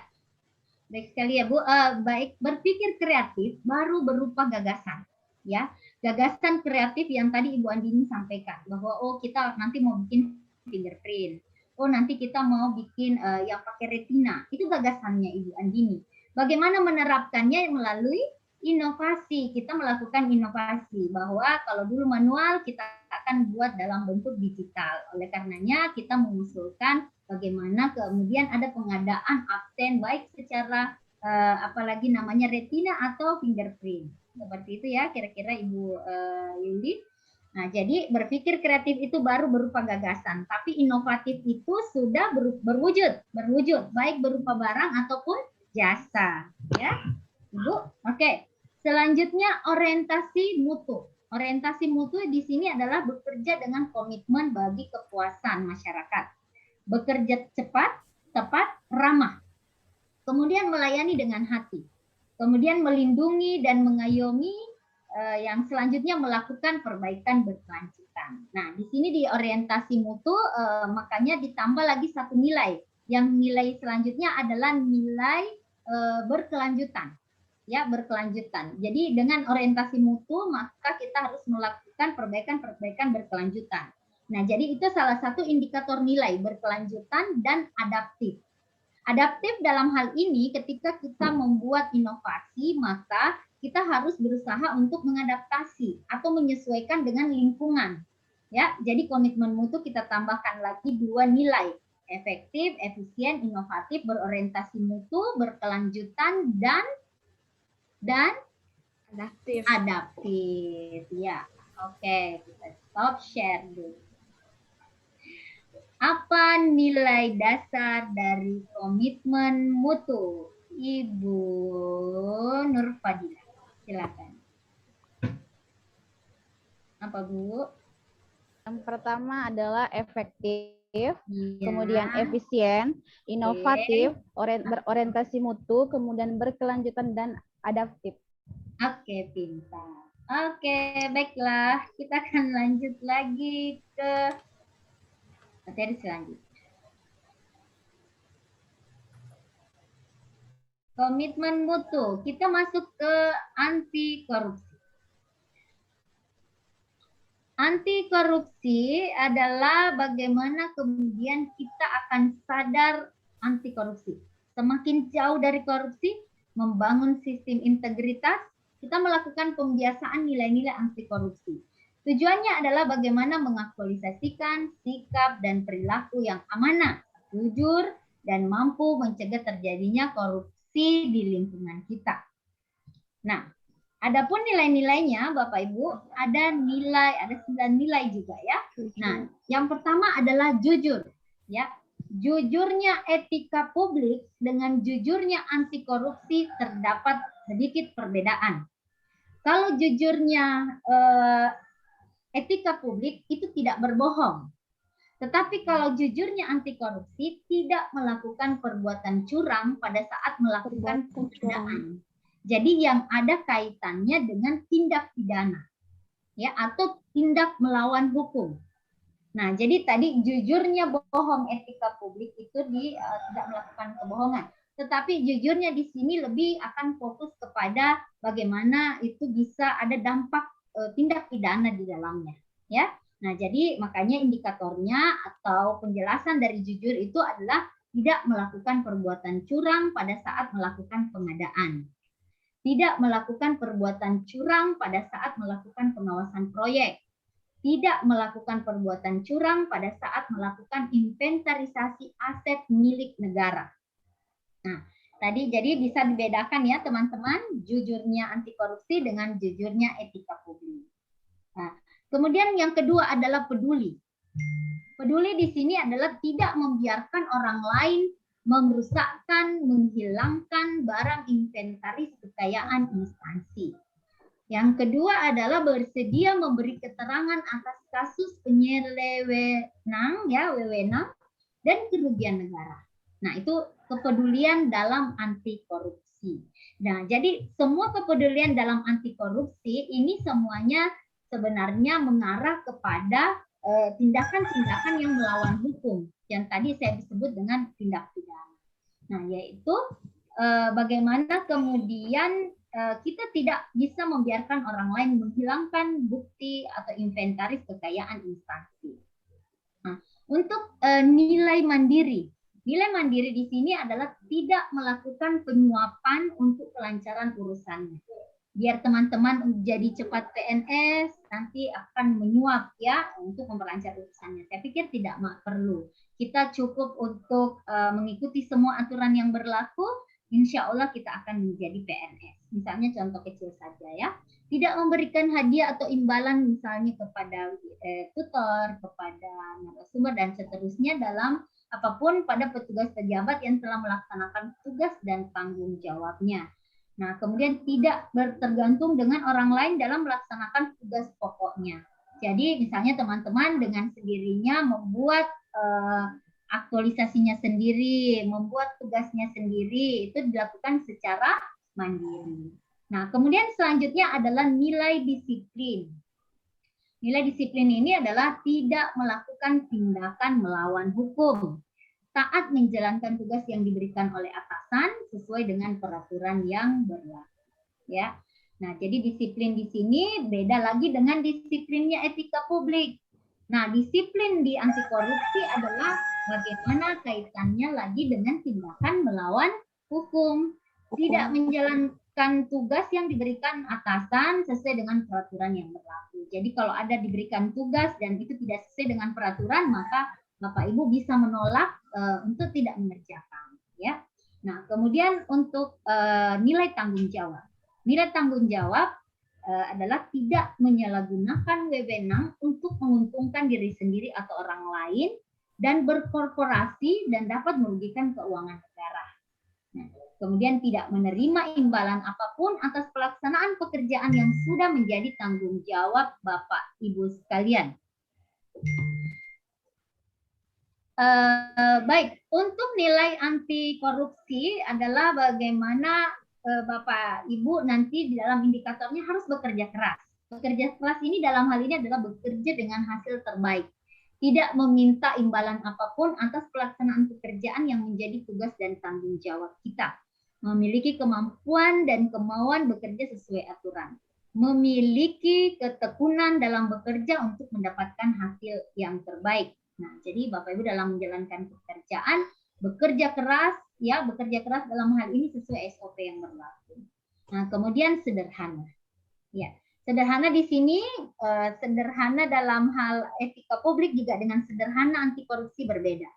Baik sekali ya Bu. Baik, berpikir kreatif baru berupa gagasan. Ya, gagasan kreatif yang tadi Ibu Andini sampaikan bahwa kita nanti mau bikin fingerprint. Nanti kita mau bikin yang pakai retina. Itu gagasannya Ibu Andini. Bagaimana menerapkannya melalui inovasi. Kita melakukan inovasi bahwa kalau dulu manual kita akan buat dalam bentuk digital. Oleh karenanya kita mengusulkan bagaimana kemudian ada pengadaan absen baik secara apalagi namanya retina atau fingerprint. Seperti itu ya kira-kira Ibu Yuli. Nah, jadi berpikir kreatif itu baru berupa gagasan, tapi inovatif itu sudah berwujud baik berupa barang ataupun jasa, ya. Ibu. Oke. Selanjutnya orientasi mutu. Orientasi mutu di sini adalah bekerja dengan komitmen bagi kepuasan masyarakat. Bekerja cepat, tepat, ramah. Kemudian melayani dengan hati. Kemudian melindungi dan mengayomi, yang selanjutnya melakukan perbaikan berkelanjutan. Nah, di sini di orientasi mutu makanya ditambah lagi satu nilai. Yang nilai selanjutnya adalah nilai berkelanjutan. Ya, berkelanjutan. Jadi dengan orientasi mutu maka kita harus melakukan perbaikan berkelanjutan. Nah, jadi itu salah satu indikator nilai berkelanjutan dan adaptif. Adaptif dalam hal ini ketika kita membuat inovasi maka kita harus berusaha untuk mengadaptasi atau menyesuaikan dengan lingkungan. Ya, jadi komitmen mutu kita tambahkan lagi 2 nilai. Efektif, efisien, inovatif, berorientasi mutu, berkelanjutan dan adaptif. Ya, oke, kita stop share dulu. Apa nilai dasar dari komitmen mutu? Ibu Nur Fadila, silakan. Apa Bu? Yang pertama adalah efektif, Ya. kemudian efisien, inovatif, berorientasi mutu, kemudian berkelanjutan dan adaptif. Oke, pintar. Oke, baiklah. Kita akan lanjut lagi ke materi selanjutnya. Komitmen mutu. Kita masuk ke anti korupsi. Anti korupsi adalah bagaimana kemudian kita akan sadar anti korupsi. Semakin jauh dari korupsi, membangun sistem integritas, kita melakukan pembiasaan nilai-nilai anti korupsi. Tujuannya adalah bagaimana mengaktualisasikan sikap dan perilaku yang amanah, jujur, dan mampu mencegah terjadinya korupsi di lingkungan kita. Nah, adapun nilai-nilainya, Bapak Ibu, ada 9 nilai juga ya. Nah, yang pertama adalah jujur, ya. Jujurnya etika publik dengan jujurnya anti korupsi terdapat sedikit perbedaan. Kalau jujurnya etika publik itu tidak berbohong. Tetapi kalau jujurnya anti korupsi tidak melakukan perbuatan curang pada saat melakukan pengadaan. Jadi yang ada kaitannya dengan tindak pidana, ya, atau tindak melawan hukum. Nah, jadi tadi jujurnya bohong etika publik itu tidak melakukan kebohongan. Tetapi jujurnya di sini lebih akan fokus kepada bagaimana itu bisa ada dampak tindak pidana di dalamnya, ya. Nah, jadi makanya indikatornya atau penjelasan dari jujur itu adalah tidak melakukan perbuatan curang pada saat melakukan pengadaan. Tidak melakukan perbuatan curang pada saat melakukan pengawasan proyek. Tidak melakukan perbuatan curang pada saat melakukan inventarisasi aset milik negara. Nah, tadi jadi bisa dibedakan ya teman-teman, jujurnya anti korupsi dengan jujurnya etika publik. Nah, kemudian yang kedua adalah peduli. Peduli di sini adalah tidak membiarkan orang lain merusakkan, menghilangkan barang inventaris kekayaan instansi. Yang kedua adalah bersedia memberi keterangan atas kasus penyelewenang, ya, wewenang, dan kerugian negara. Nah, itu kepedulian dalam anti korupsi. Nah, jadi semua kepedulian dalam anti korupsi ini semuanya sebenarnya mengarah kepada tindakan-tindakan yang melawan hukum yang tadi saya sebut dengan tindak pidana. Nah, yaitu bagaimana kemudian kita tidak bisa membiarkan orang lain menghilangkan bukti atau inventaris kekayaan instansi. Nah, untuk nilai mandiri. Nilai mandiri di sini adalah tidak melakukan penyuapan untuk kelancaran urusannya. Biar teman-teman jadi cepat PNS, nanti akan menyuap ya untuk memperlancar urusannya. Saya pikir tidak perlu. Kita cukup untuk mengikuti semua aturan yang berlaku, insya Allah kita akan menjadi PNS. Misalnya contoh kecil saja ya. Tidak memberikan hadiah atau imbalan misalnya kepada tutor, kepada narasumber dan seterusnya dalam apapun pada petugas pejabat yang telah melaksanakan tugas dan tanggung jawabnya. Nah, kemudian tidak bertergantung dengan orang lain dalam melaksanakan tugas pokoknya. Jadi misalnya teman-teman dengan sendirinya membuat aktualisasinya sendiri, membuat tugasnya sendiri, itu dilakukan secara mandiri. Nah, kemudian selanjutnya adalah nilai disiplin. Nilai disiplin ini adalah tidak melakukan tindakan melawan hukum, taat menjalankan tugas yang diberikan oleh atasan sesuai dengan peraturan yang berlaku. Ya, nah jadi disiplin di sini beda lagi dengan disiplinnya etika publik. Nah, disiplin di anti korupsi adalah bagaimana kaitannya lagi dengan tindakan melawan hukum, tidak menjalankan tugas yang diberikan atasan sesuai dengan peraturan yang berlaku. Jadi kalau ada diberikan tugas dan itu tidak sesuai dengan peraturan, maka Bapak Ibu bisa menolak untuk tidak mengerjakan, ya. Nah, kemudian untuk nilai tanggung jawab. Nilai tanggung jawab adalah tidak menyalahgunakan wewenang untuk menguntungkan diri sendiri atau orang lain dan berkorporasi dan dapat merugikan keuangan negara. Nah, kemudian tidak menerima imbalan apapun atas pelaksanaan pekerjaan yang sudah menjadi tanggung jawab Bapak Ibu sekalian. Baik, untuk nilai anti korupsi adalah bagaimana Bapak Ibu nanti di dalam indikatornya harus bekerja keras. Bekerja keras ini dalam hal ini adalah bekerja dengan hasil terbaik. Tidak meminta imbalan apapun atas pelaksanaan pekerjaan yang menjadi tugas dan tanggung jawab kita. Memiliki kemampuan dan kemauan bekerja sesuai aturan. Memiliki ketekunan dalam bekerja untuk mendapatkan hasil yang terbaik. Nah, jadi Bapak Ibu dalam menjalankan pekerjaan bekerja keras, ya bekerja keras dalam hal ini sesuai SOP yang berlaku. Nah, kemudian sederhana, ya sederhana di sini sederhana dalam hal etika publik juga dengan sederhana anti korupsi berbeda.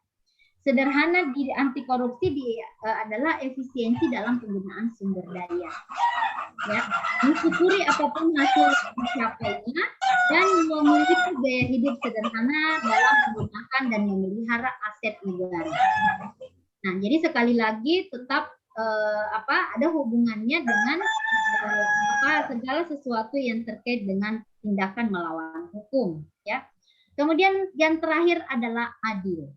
Sederhana di anti korupsi adalah efisiensi dalam penggunaan sumber daya. Ya, mensyukuri apapun hasil dicapainya dan memiliki gaya hidup sederhana dalam menggunakan dan memelihara aset negara. Nah, jadi sekali lagi tetap ada hubungannya dengan segala sesuatu yang terkait dengan tindakan melawan hukum. Ya, kemudian yang terakhir adalah adil.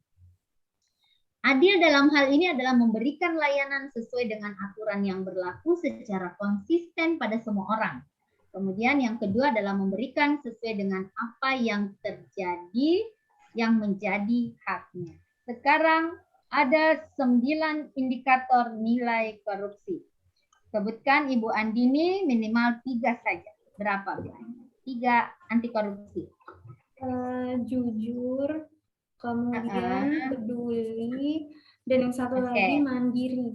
Adil dalam hal ini adalah memberikan layanan sesuai dengan aturan yang berlaku secara konsisten pada semua orang. Kemudian yang kedua adalah memberikan sesuai dengan apa yang terjadi yang menjadi haknya. Sekarang ada 9 indikator nilai korupsi. Sebutkan Ibu Andini minimal 3 saja. Berapa Bu? 3 anti korupsi. Jujur, kemudian peduli, dan yang satu lagi mandiri.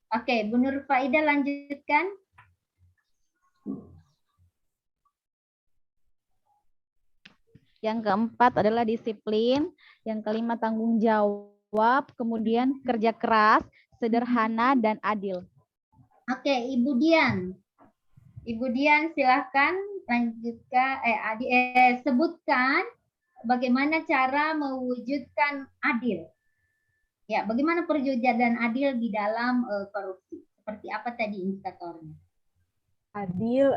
Oke, Bu Nur Faida lanjutkan. Yang keempat adalah disiplin, yang kelima tanggung jawab, kemudian kerja keras, sederhana, dan adil. Oke, Ibu Dian. Ibu Dian silahkan lanjutkan, sebutkan bagaimana cara mewujudkan adil. Ya, bagaimana perwujudan adil di dalam korupsi? Seperti apa tadi indikatornya? Adil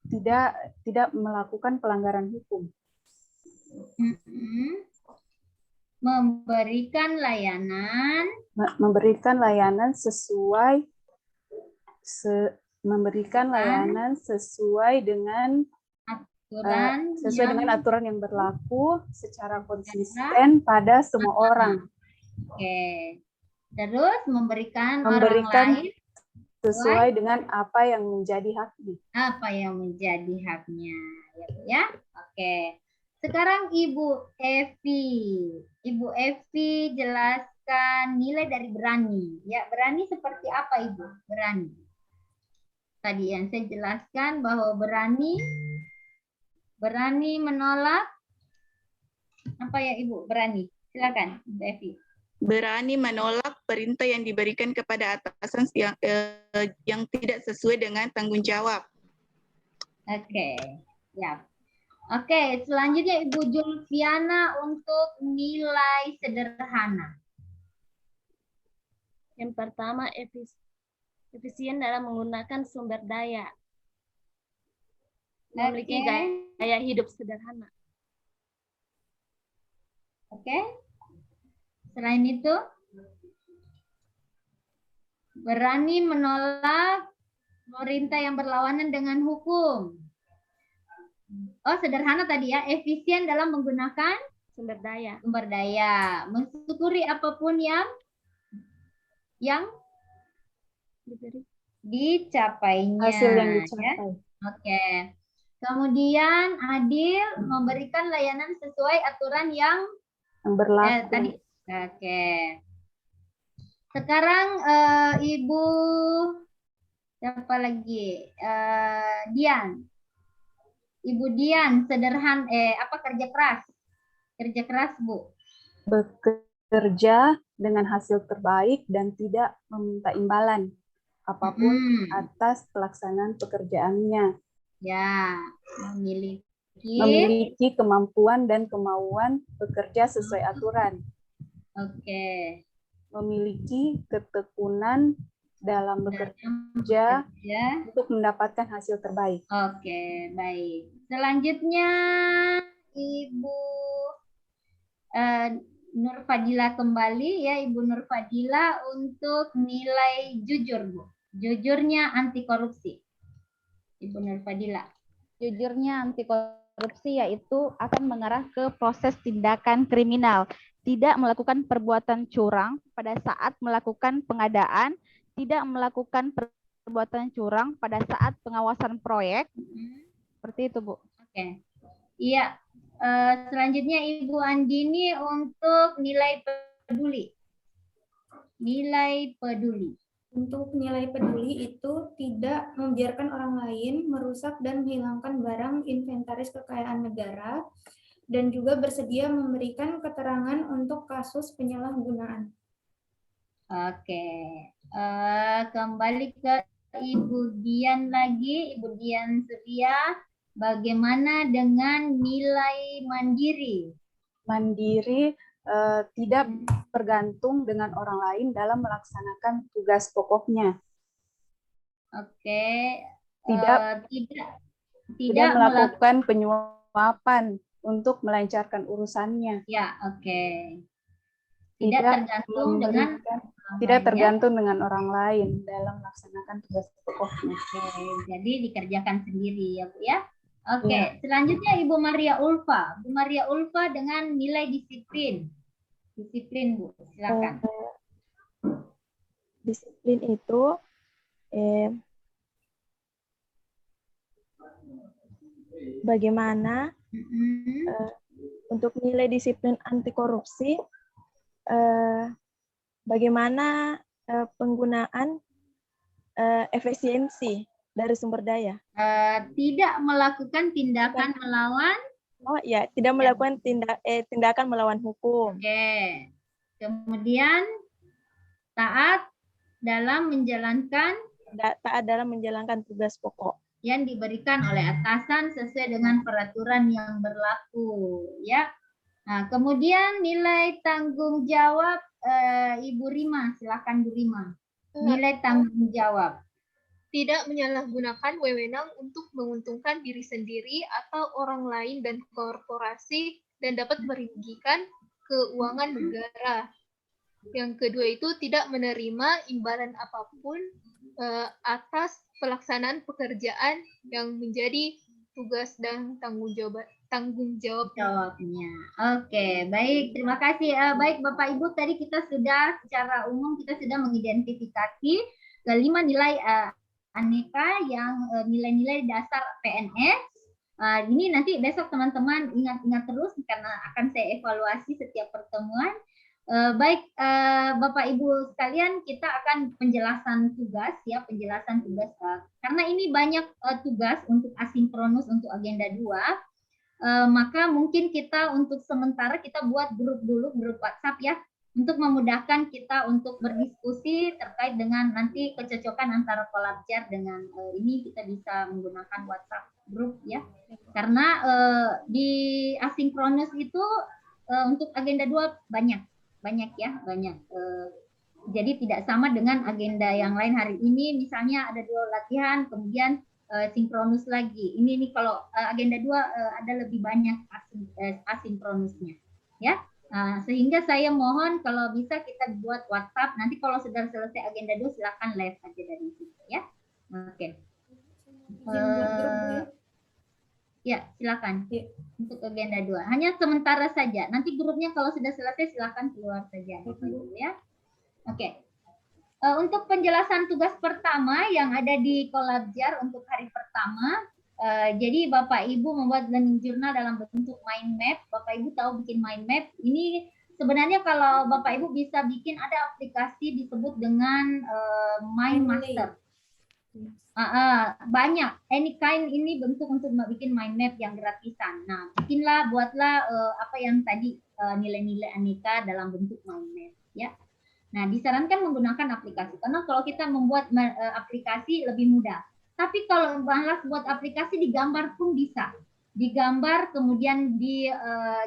tidak melakukan pelanggaran hukum. Memberikan layanan sesuai dengan aturan yang berlaku secara konsisten pada semua orang. Oke. Terus memberikan orang lain sesuai dengan apa yang menjadi haknya. Apa yang menjadi haknya, ya. Oke. Sekarang Ibu Evi. Ibu Evi jelaskan nilai dari berani. Ya, berani seperti apa Ibu? Berani. Tadi yang saya jelaskan bahwa berani menolak apa ya Ibu? Berani. Silakan Ibu Evi. Berani menolak perintah yang diberikan kepada atasan yang tidak sesuai dengan tanggung jawab. Oke, ya. Oke, selanjutnya Ibu Julfiana untuk nilai sederhana. Yang pertama, efisien dalam menggunakan sumber daya. Memiliki gaya hidup sederhana. Oke. Selain itu, berani menolak perintah yang berlawanan dengan hukum. Oh, sederhana tadi ya, efisien dalam menggunakan sumber daya. Mensyukuri apapun yang dicapainya. Hasil yang dicapai. Ya. Oke. Kemudian adil, memberikan layanan sesuai aturan yang berlaku. Tadi. Oke. Sekarang Ibu siapa lagi? Dian. Ibu Dian, sederhana kerja keras. Kerja keras, Bu. Bekerja dengan hasil terbaik dan tidak meminta imbalan apapun atas pelaksanaan pekerjaannya. Ya, memiliki memiliki kemampuan dan kemauan bekerja sesuai aturan. Oke. Memiliki ketekunan dalam bekerja untuk mendapatkan hasil terbaik. Oke, baik. Selanjutnya Ibu Nur Fadila kembali ya, Ibu Nur Fadila untuk nilai jujur, Bu. Jujurnya anti korupsi. Ibu Nur Fadila. Jujurnya anti korupsi yaitu akan mengarah ke proses tindakan kriminal, tidak melakukan perbuatan curang pada saat melakukan pengadaan, tidak melakukan perbuatan curang pada saat pengawasan proyek. Seperti itu, Bu. Oke. Iya. Selanjutnya Ibu Andini untuk nilai peduli. Nilai peduli. Untuk nilai peduli itu tidak membiarkan orang lain merusak dan menghilangkan barang inventaris kekayaan negara, dan juga bersedia memberikan keterangan untuk kasus penyalahgunaan. Oke. Kembali ke Ibu Dian lagi, Ibu Dian Surya. Bagaimana dengan nilai mandiri? Mandiri tidak bergantung dengan orang lain dalam melaksanakan tugas pokoknya. Oke. Tidak melakukan penyuapan untuk melancarkan urusannya. Ya, oke. Tidak tergantung dengan orang lain dalam melaksanakan tugas pokoknya. Oke, jadi dikerjakan sendiri ya, Bu ya. Oke, selanjutnya Ibu Maria Ulfa. Bu Maria Ulfa dengan nilai disiplin. Disiplin, Bu, silakan. Disiplin itu bagaimana untuk nilai disiplin anti korupsi, bagaimana penggunaan efisiensi dari sumber daya. Tidak melakukan tindakan melawan. Oh ya, tidak melakukan tindakan melawan hukum. Oke. Kemudian taat dalam menjalankan tugas pokok yang diberikan oleh atasan sesuai dengan peraturan yang berlaku, ya. Nah, kemudian nilai tanggung jawab Ibu Rima, silakan Bu Rima. Nilai tanggung jawab. Tidak menyalahgunakan wewenang untuk menguntungkan diri sendiri atau orang lain dan korporasi dan dapat merugikan keuangan negara. Yang kedua itu tidak menerima imbalan apapun atas pelaksanaan pekerjaan yang menjadi tugas dan tanggung jawabnya. Oke, baik. Terima kasih. Baik Bapak Ibu, tadi kita sudah secara umum mengidentifikasi kelima nilai aneka yang nilai-nilai dasar PNS. Ini nanti besok teman-teman ingat-ingat terus karena akan saya evaluasi setiap pertemuan. Baik Bapak Ibu sekalian, kita akan penjelasan tugas ya, karena ini banyak tugas untuk asinkronus untuk agenda 2. Maka mungkin kita untuk sementara kita buat grup WhatsApp ya, untuk memudahkan kita untuk berdiskusi terkait dengan nanti kecocokan antara Kolabjar dengan ini, kita bisa menggunakan WhatsApp grup ya. Karena di asinkronus itu untuk agenda 2 banyak. Jadi tidak sama dengan agenda yang lain hari ini, misalnya ada 2 latihan, kemudian sinkronus lagi. Ini kalau agenda 2 ada lebih banyak asinkronusnya ya. Sehingga saya mohon kalau bisa kita buat WhatsApp, nanti kalau sudah selesai agenda 2 silakan live aja dari situ ya. Oke. Ya, silakan. Untuk agenda 2. Hanya sementara saja. Nanti grupnya kalau sudah selesai silakan keluar saja ya. Oke. Untuk penjelasan tugas pertama yang ada di Kolabjar untuk hari pertama, jadi Bapak Ibu membuat learning journal dalam bentuk mind map. Bapak Ibu tahu bikin mind map. Ini sebenarnya kalau Bapak Ibu bisa bikin, ada aplikasi disebut dengan Mind Master. Banyak. Anykind ini bentuk untuk bikin mind map yang gratisan. Nah, buatlah apa yang tadi nilai-nilai aneka dalam bentuk mind map ya. Nah, disarankan menggunakan aplikasi karena kalau kita membuat aplikasi lebih mudah. Tapi kalau malas buat aplikasi digambar pun bisa. digambar, kemudian di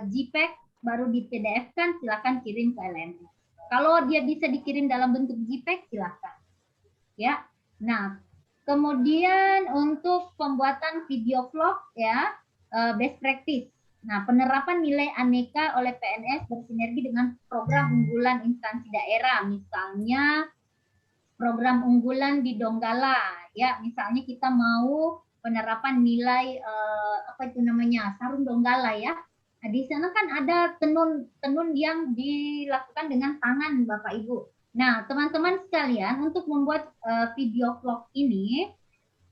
JPEG, baru di PDF kan, silakan kirim ke LMS. Kalau dia bisa dikirim dalam bentuk JPEG, silakan. Ya. Nah, kemudian untuk pembuatan video vlog ya, best practice. Nah, penerapan nilai aneka oleh PNS bersinergi dengan program unggulan instansi daerah, misalnya program unggulan di Donggala, ya, misalnya kita mau penerapan nilai apa itu namanya, Sarung Donggala ya. Nah, di sana kan ada tenun yang dilakukan dengan tangan, Bapak Ibu. Nah, teman-teman sekalian, untuk membuat video vlog ini,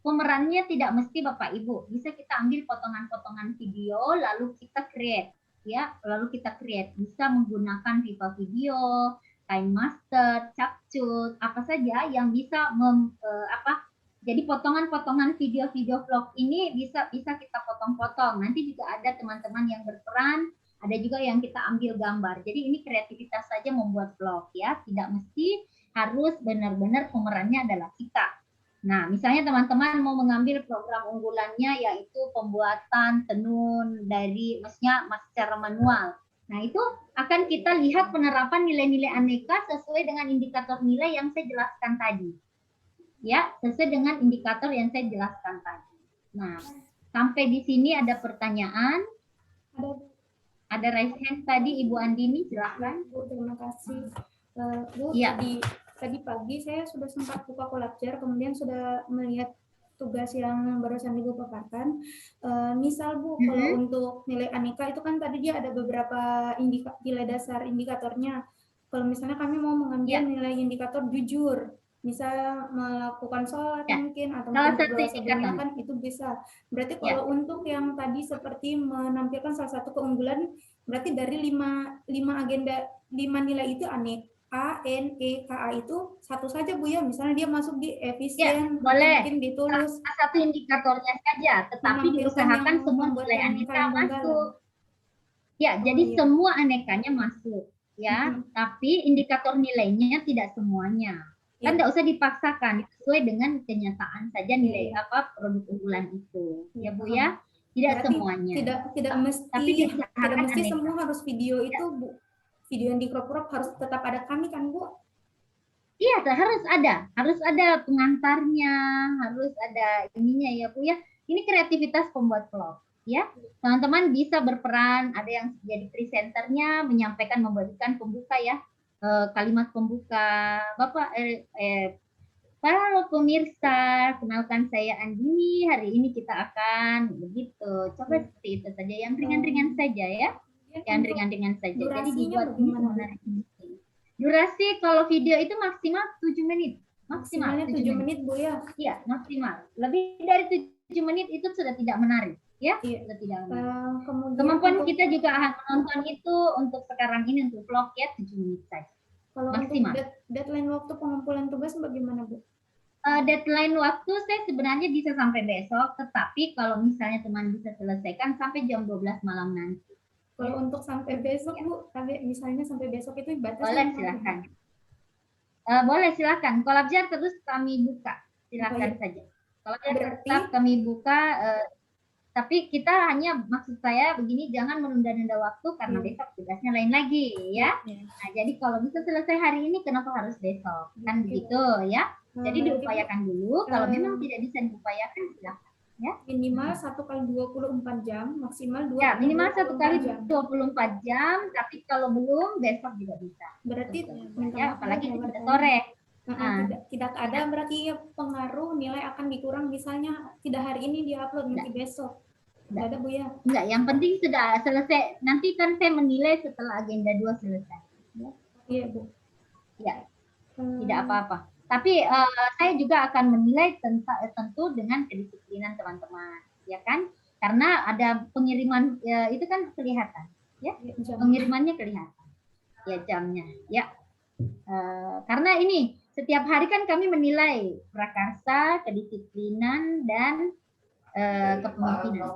pemerannya tidak mesti Bapak Ibu. Bisa kita ambil potongan-potongan video, lalu kita create, ya. Lalu kita create. Bisa menggunakan Viva Video, KineMaster, Capcut, apa saja yang bisa jadi potongan-potongan video-video vlog ini bisa kita potong-potong. Nanti juga ada teman-teman yang berperan, ada juga yang kita ambil gambar. Jadi ini kreativitas saja membuat vlog ya, tidak mesti harus benar-benar pemerannya adalah kita. Nah, misalnya teman-teman mau mengambil program unggulannya yaitu pembuatan tenun dari secara manual. Nah, itu akan kita lihat penerapan nilai-nilai aneka sesuai dengan indikator nilai yang saya jelaskan tadi. Ya, sesuai dengan indikator yang saya jelaskan tadi. Nah, sampai di sini ada pertanyaan? Ada raise hand tadi, Ibu Andini, silakan. Bu, terima kasih. Bu, ya. Tadi pagi saya sudah sempat buka Collabjar, kemudian sudah melihat tugas yang barusan Ibu paparkan. Misal Bu, kalau untuk nilai aneka itu kan tadi dia ada beberapa nilai dasar indikatornya. Kalau misalnya kami mau mengambil nilai indikator jujur, misal melakukan sholat mungkin atau berdoa sebelumnya kan itu bisa. Berarti kalau untuk yang tadi seperti menampilkan salah satu keunggulan, berarti dari 5 nilai itu A, N, E, K, A itu satu saja Bu ya, misalnya dia masuk di efisien, boleh. mungkin ditulus. Satu indikatornya saja, tetapi diusahakan semua nilai aneka masuk. Ya, jadi semua anekanya masuk ya, tapi indikator nilainya tidak semuanya. Kan nggak usah dipaksakan, sesuai dengan kenyataan saja nilai apa produk unggulan itu. Ya Bu ya, tidak berarti semuanya. Tidak mesti, tapi tidak mesti semua harus video itu Bu. Video yang di crop harus tetap ada kami kan Bu? Iya, harus ada pengantarnya, harus ada ininya ya Bu ya. Ini kreativitas pembuat vlog ya. Teman-teman bisa berperan, ada yang jadi presenternya, menyampaikan, memberikan pembuka ya, kalimat pembuka. Bapak, para pemirsa, kenalkan saya Andini. Hari ini kita akan begitu. Coba seperti itu saja, yang ringan-ringan saja ya. Yang ringan-ringan saja. Jadi dibuat menarik. Durasi kalau video itu maksimal 7 menit. Maksimal 7 menit Bu ya. Iya, maksimal. Lebih dari 7 menit itu sudah tidak menarik, ya. Sudah tidak menarik. Kemampuan kita juga akan menonton itu untuk sekarang ini untuk vlog ya 7 menit saja. Kalau maksimal. Untuk deadline waktu pengumpulan tugas bagaimana Bu? Deadline waktu saya sebenarnya bisa sampai besok, tetapi kalau misalnya teman bisa selesaikan sampai jam 12 malam nanti. Kalau untuk sampai besok Bu, misalnya sampai besok itu batas. Boleh silakan. Boleh silakan. Collabjar terus kami buka. Silakan saja. Collabjar tetap kami buka. Tapi kita hanya, maksud saya begini, jangan menunda-nunda waktu karena besok tugasnya lain lagi ya. Nah, jadi kalau bisa selesai hari ini, kenapa harus besok? Kan begitu ya. Jadi diupayakan dulu. Kalau memang tidak bisa diupayakan, silakan. Ya, minimal 1 kali 24 jam, maksimal 2 ya, minimal 1 kali 24 jam, tapi kalau belum besok juga bisa. Berarti ya, apalagi sudah sore. Tidak ada berarti pengaruh nilai akan dikurang, misalnya tidak hari ini diupload nanti besok. Tidak ada Bu ya? Enggak, yang penting sudah selesai. Nanti kan saya menilai setelah agenda 2 selesai. Ya. Iya Bu. Ya, tidak apa-apa. Tapi saya juga akan menilai tentu dengan kedisiplinan teman-teman, ya kan? Karena ada pengiriman itu kan kelihatan, ya? Pengirimannya kelihatan, ya jamnya, ya. Karena ini setiap hari kan kami menilai prakarsa, kedisiplinan dan kepemimpinan.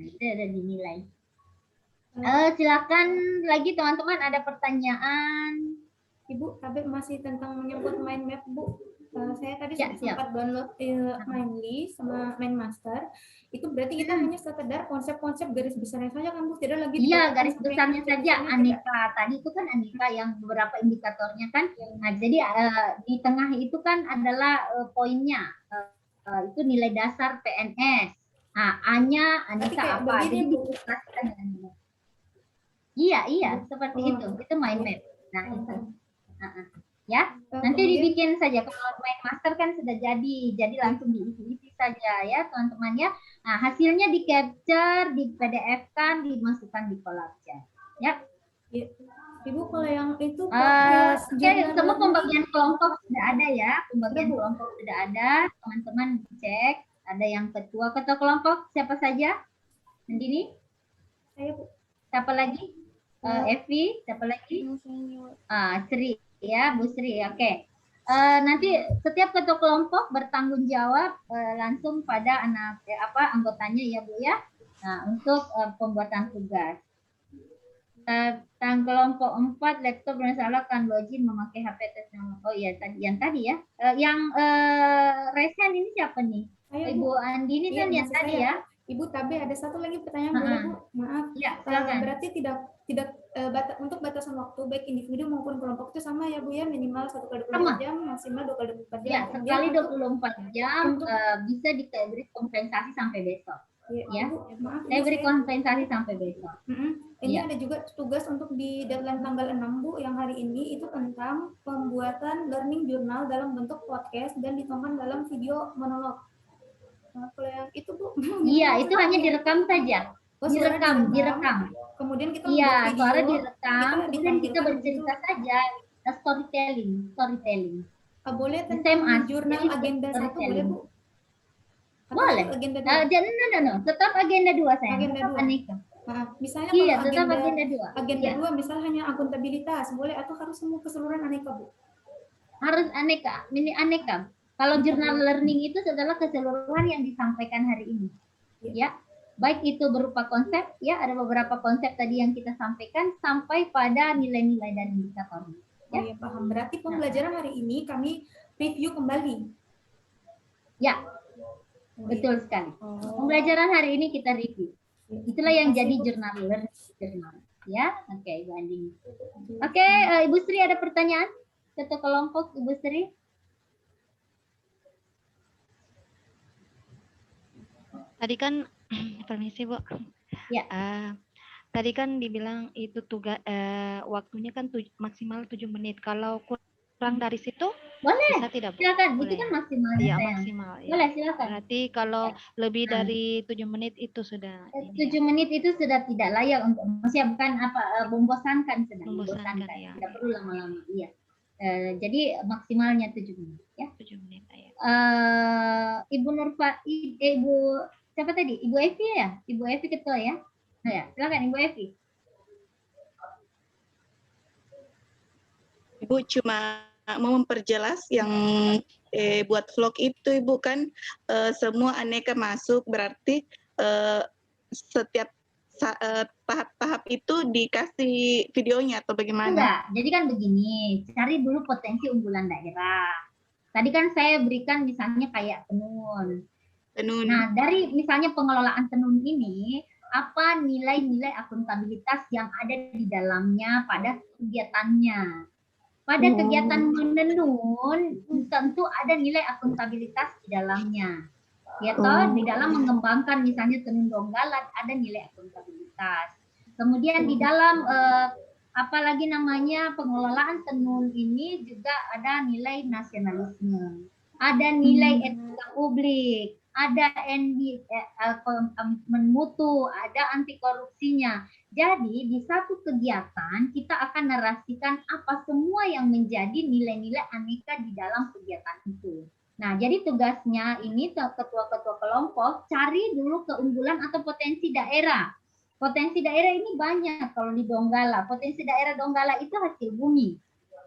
Itu ada dinilai. Silakan lagi teman-teman, ada pertanyaan. Ibu, tapi masih tentang menyebut mind map Bu. Saya tadi Ya, siap. sempat download Mindly sama Mindmaster. Itu berarti kita hanya sekedar konsep-konsep garis besarnya saja kan Bu, tidak lagi Iya, dibawakan garis sampai besarnya saja konsep-konsepnya aneka. Tadi itu kan aneka yang beberapa indikatornya kan. Nah, jadi di tengah itu kan adalah poinnya. Itu nilai dasar PNS. Nah, A-nya aneka apa? Jadi disesuaikan dengan nilai. Iya, seperti itu. Itu mind map. Nah, itu. Ya, nanti dibikin saja. Kalau main master kan sudah jadi langsung diisi saja ya teman-teman ya. Nah, hasilnya di capture, di PDF kan, dimasukkan di Collabchat. Ya. Ibu kalau yang itu semua pembagian kelompok sudah ada ya, pembagian kelompok sudah ada, teman-teman cek. Ada yang ketua kelompok siapa saja? Andini? Saya Bu. Siapa lagi? Evi, siapa lagi? Sri. Ya, Bu Sri, oke. Nanti setiap ketua kelompok bertanggung jawab langsung pada anggotanya ya Bu ya. Nah, untuk pembuatan tugas. Tentang kelompok 4 laptop bermasalah kan wajib memakai HP tes nama. Oh iya tadi ya. Yang resen ini siapa nih? Ibu Andini kan yang tadi ya. Ibu Tabe ada satu lagi pertanyaan boleh Bu? Maaf. Ya, silakan. Berarti tidak untuk batasan waktu baik individu maupun kelompok itu sama ya Bu ya, minimal 1 kali 24 jam, maksimal 2 kali 24 jam. Ya, sekali 24 jam bisa diberi kompensasi sampai besok. Ya, maaf, saya beri kompensasi sampai besok. Ini ada juga tugas untuk di deadline tanggal 6 Bu, yang hari ini itu tentang pembuatan learning journal dalam bentuk podcast dan dituangkan dalam video monolog. Nah, kalau yang itu Bu, iya itu hanya direkam saja. Direkam. Kemudian kita membuat video, suara direkam, kemudian kita bercerita saja, storytelling. Boleh tentang jurnal agenda 1 boleh Bu? Boleh. Agenda 2. No. Tetap agenda 2 saya. Agenda 2. Aneka. Misalnya iya, kalau tetap agenda 2. Agenda 2 misalnya hanya akuntabilitas, boleh atau harus semua keseluruhan aneka Bu? Harus aneka, ini aneka. Kalau jurnal learning itu adalah keseluruhan yang disampaikan hari ini. Ya. Baik itu berupa konsep, ya ada beberapa konsep tadi yang kita sampaikan sampai pada nilai-nilai dan indikatornya. Ya, iya, paham. Berarti pembelajaran hari ini kami review kembali. Ya, betul sekali. Pembelajaran hari ini kita review. Itulah yang jadi jurnal learning. Ya, oke, Ibu Andini. Oke, Ibu Sri ada pertanyaan? Ketua kelompok Ibu Sri. Tadi kan permisi Bu. Ya. Tadi kan dibilang itu tugas waktunya kan maksimal 7 menit. Kalau kurang dari situ boleh. Bisa tidak Bu? Silakan. Boleh. Itu kan maksimal. Iya, maksimal. Ya. Boleh, silakan. Berarti kalau lebih dari 7 menit itu sudah 7 menit itu sudah tidak layak untuk bukan membosankan sudah. Membosankan ya. Tidak perlu lama-lama. Iya. Jadi maksimalnya 7 menit ya. 7 menit ya. Ibu Nurfa, Ibu siapa tadi? Ibu Evi ya? Ibu Evi ketua ya? Nah, ya, silakan Ibu Evi. Ibu cuma mau memperjelas yang buat vlog itu Ibu kan semua aneka masuk berarti setiap tahap-tahap itu dikasih videonya atau bagaimana? Enggak, jadi kan begini, cari dulu potensi unggulan daerah. Tadi kan saya berikan misalnya kayak tenun. Nah, dari misalnya pengelolaan tenun ini, apa nilai-nilai akuntabilitas yang ada di dalamnya pada kegiatannya. Pada kegiatan menenun, tentu ada nilai akuntabilitas di dalamnya. Ya toh, di dalam mengembangkan misalnya tenun Donggala ada nilai akuntabilitas. Kemudian di dalam apalagi namanya pengelolaan tenun ini juga ada nilai nasionalisme, ada nilai etika publik, ada komitmen mutu, ada anti korupsinya. Jadi di satu kegiatan kita akan narasikan apa semua yang menjadi nilai-nilai aneka di dalam kegiatan itu. Nah, jadi tugasnya ini ketua-ketua kelompok cari dulu keunggulan atau potensi daerah. Potensi daerah ini banyak kalau di Donggala. Potensi daerah Donggala itu hasil bumi.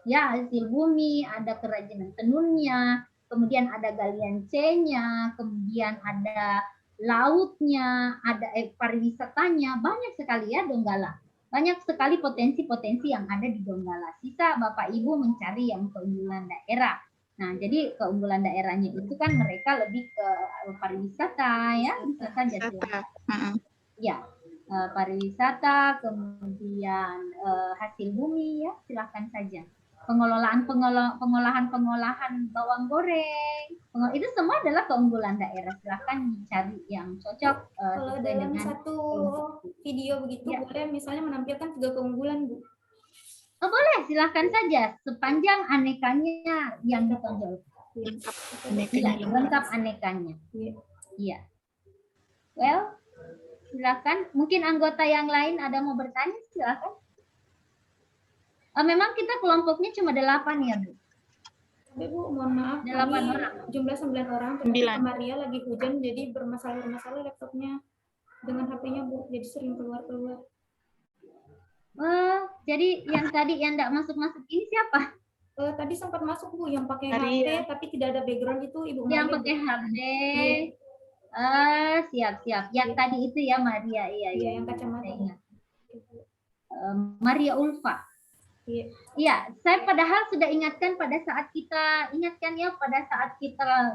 Ya, hasil bumi, ada kerajinan tenunnya, kemudian ada galian C-nya, kemudian ada lautnya, ada pariwisatanya, banyak sekali ya Donggala. Banyak sekali potensi-potensi yang ada di Donggala. Sisa Bapak Ibu mencari yang keunggulan daerah. Nah, jadi keunggulan daerahnya itu kan mereka lebih ke pariwisata ya, bisa saja silakan. Ya, pariwisata, kemudian hasil bumi ya, silakan saja. Pengolahan bawang goreng, itu semua adalah keunggulan daerah. Silakan cari yang cocok. Kalau dalam satu video begitu ya. boleh misalnya menampilkan 3 keunggulan, Bu. Oh, boleh, silahkan saja sepanjang anekanya yang ditonjol. Lengkap anekanya. Iya. Well, silakan. Mungkin anggota yang lain ada mau bertanya, silakan. Memang kita kelompoknya cuma 8 ya, Bu? Tapi Bu, mohon maaf, 8 orang. Jumlah 9 orang. Ternyata Maria lagi hujan, jadi bermasalah laptopnya dengan HP-nya, Bu. Jadi sering keluar-keluar. Jadi yang tadi yang enggak masuk-masuk ini siapa? Tadi sempat masuk, Bu, yang pakai HP tapi tidak ada background itu Ibu Maria. Yang pakai HP. Siap-siap. Yang tadi itu ya Maria, iya. Yang kacamata. Maria Ulfa. Iya, saya padahal sudah ingatkan pada saat kita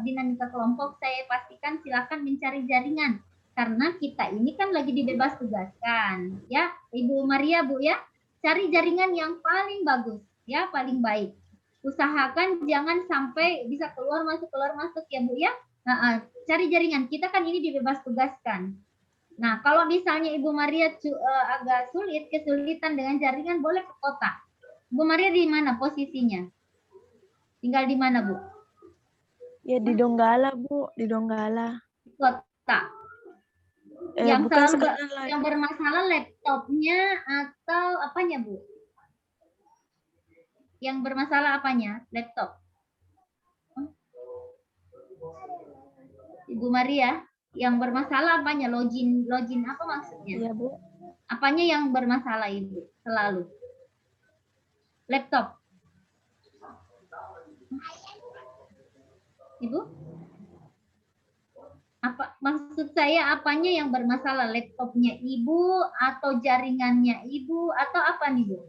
dinamika kelompok, saya pastikan silakan mencari jaringan. Karena kita ini kan lagi dibebas tugaskan, ya Ibu Maria, Bu ya, cari jaringan yang paling bagus, ya paling baik. Usahakan jangan sampai bisa keluar masuk ya Bu ya. Cari jaringan, kita kan ini dibebas tugaskan. Nah kalau misalnya Ibu Maria agak kesulitan dengan jaringan, boleh ke kota. Bu Maria di mana posisinya? Tinggal di mana Bu? Ya di Donggala Bu, di Donggala. Kota. Yang bermasalah laptopnya atau apanya, Bu? Yang bermasalah apanya? Laptop. Ibu Maria, yang bermasalah apanya? Login apa maksudnya? Iya, Bu. Apanya yang bermasalah, Ibu? Selalu. Laptop. Ibu? Apa maksud saya, apanya yang bermasalah, laptopnya Ibu atau jaringannya Ibu atau apa nih Bu?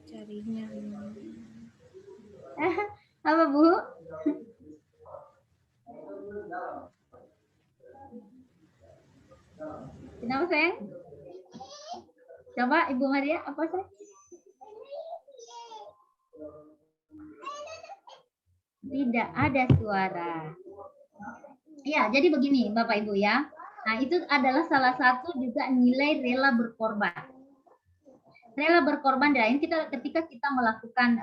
Jaringan. Apa Bu? Kenapa sayang? Coba Ibu Maria, apa sayang? Tidak ada suara. Ya, jadi begini Bapak Ibu ya. Nah, itu adalah salah satu juga nilai rela berkorban. Rela berkorban dan ketika kita melakukan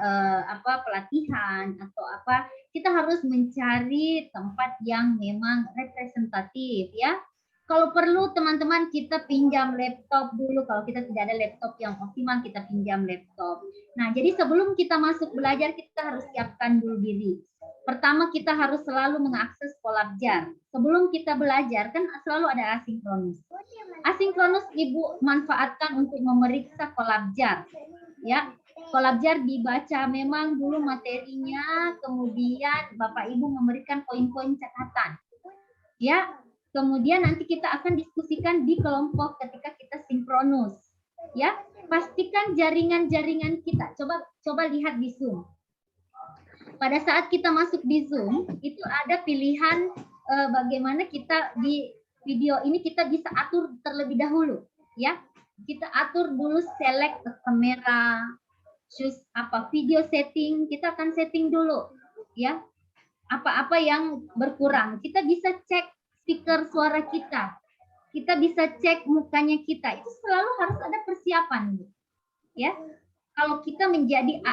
pelatihan atau apa, kita harus mencari tempat yang memang representatif ya. Kalau perlu teman-teman kita pinjam laptop dulu, kalau kita tidak ada laptop yang optimal kita pinjam laptop. Nah, jadi sebelum kita masuk belajar kita harus siapkan dulu diri. Pertama kita harus selalu mengakses Kolabjar. Sebelum kita belajar kan selalu ada asinkronus. Asinkronus Ibu manfaatkan untuk memeriksa Kolabjar. Ya, Kolabjar dibaca memang dulu materinya, kemudian Bapak Ibu memberikan poin-poin catatan. Ya, kemudian nanti kita akan diskusikan di kelompok ketika kita sinkronus. Ya, pastikan jaringan-jaringan kita. Coba lihat di Zoom. Pada saat kita masuk di Zoom, itu ada pilihan bagaimana kita di video ini kita bisa atur terlebih dahulu, ya. Kita atur dulu select kamera, choose video setting, kita akan setting dulu, ya. Apa-apa yang berkurang, kita bisa cek speaker suara kita. Kita bisa cek mukanya kita. Itu selalu harus ada persiapan, ya. Kalau kita menjadi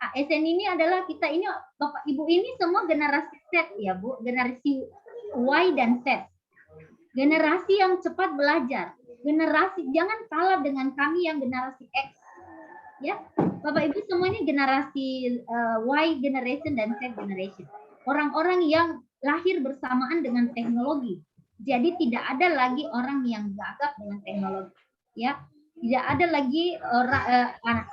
ASN ini adalah kita ini Bapak Ibu ini semua generasi Z ya Bu, generasi Y dan Z. Generasi yang cepat belajar. Generasi jangan kalah dengan kami yang generasi X. Ya. Bapak Ibu semua ini generasi Y generation dan Z generation. Orang-orang yang lahir bersamaan dengan teknologi. Jadi tidak ada lagi orang yang gagap dengan teknologi. Ya. Tidak ada lagi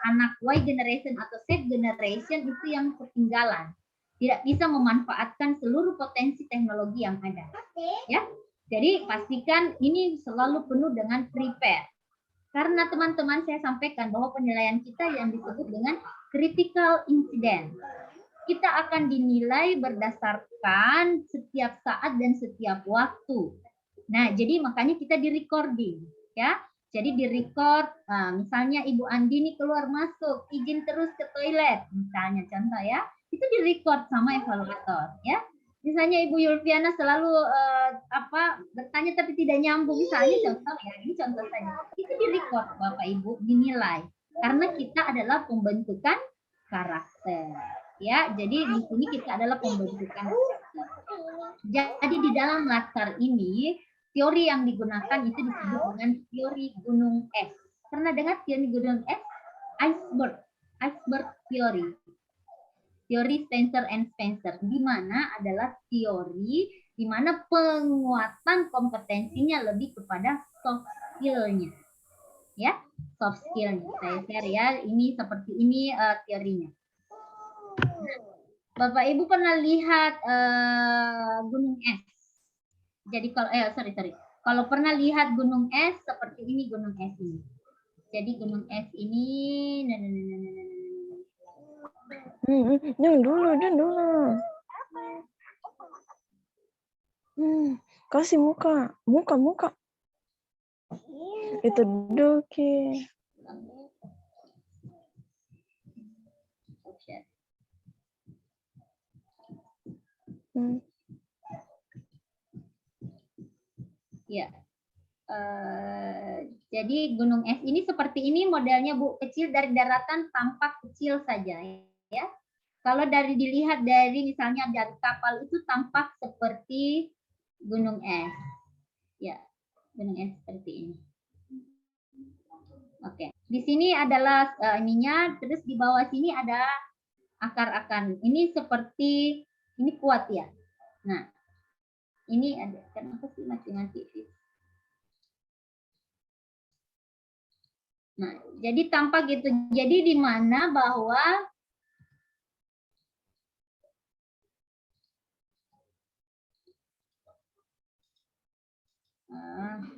anak Y generation atau Z generation itu yang ketinggalan. Tidak bisa memanfaatkan seluruh potensi teknologi yang ada. Ya. Jadi pastikan ini selalu penuh dengan prepare. Karena teman-teman saya sampaikan bahwa penilaian kita yang disebut dengan critical incident. Kita akan dinilai berdasarkan setiap saat dan setiap waktu. Nah, jadi makanya kita di recording, ya. Jadi di record, misalnya Ibu Andi ini keluar masuk, izin terus ke toilet, misalnya contoh ya, itu di record sama evaluator, ya. Misalnya Ibu Yulviana selalu bertanya tapi tidak nyambung, misalnya contoh ya, ini contoh saja, itu di record Bapak Ibu, dinilai, karena kita adalah pembentukan karakter. Ya, jadi di sini kita adalah pembentukan. Jadi di dalam latar ini teori yang digunakan itu disebut dengan teori gunung es. Pernah dengar teori gunung es? Iceberg theory. Teori Spencer and Spencer, di mana adalah teori di mana penguatan kompetensinya lebih kepada soft skill-nya. Ya, soft skill-nya. Saya share ya, ini seperti ini teorinya. Bapak Ibu pernah lihat gunung es. Jadi kalau kalau pernah lihat gunung es seperti ini gunung es ini. Jadi gunung es ini Jangan dulu. Kasih muka. Itu Doki. Ya, jadi gunung es ini seperti ini modelnya Bu, kecil dari daratan tampak kecil saja ya. Kalau dilihat dari misalnya dari kapal itu tampak seperti gunung es, ya gunung es seperti ini. Oke, di sini adalah ininya, terus di bawah sini ada akar-akar. Ini seperti ini kuat ya. Nah, ini ada, kenapa sih mati-mati? Nah, jadi tampak gitu. Jadi di mana bahwa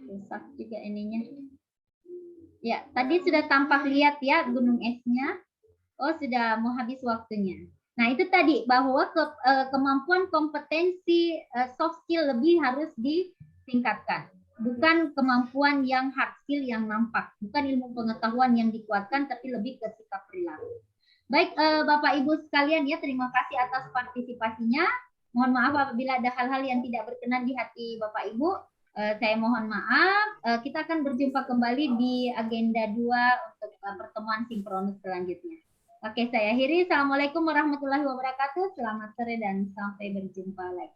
rusak juga ininya. Ya, tadi sudah tampak lihat ya gunung esnya. Oh, sudah mau habis waktunya. Nah, itu tadi bahwa kemampuan kompetensi soft skill lebih harus ditingkatkan. Bukan kemampuan yang hard skill yang nampak. Bukan ilmu pengetahuan yang dikuatkan, tapi lebih ke sikap perilaku. Baik, Bapak Ibu sekalian ya, terima kasih atas partisipasinya. Mohon maaf apabila ada hal-hal yang tidak berkenan di hati Bapak Ibu. Saya mohon maaf. Kita akan berjumpa kembali di agenda 2 untuk pertemuan sinkronus selanjutnya. Oke, saya akhiri. Assalamualaikum warahmatullahi wabarakatuh. Selamat sore dan sampai berjumpa lagi.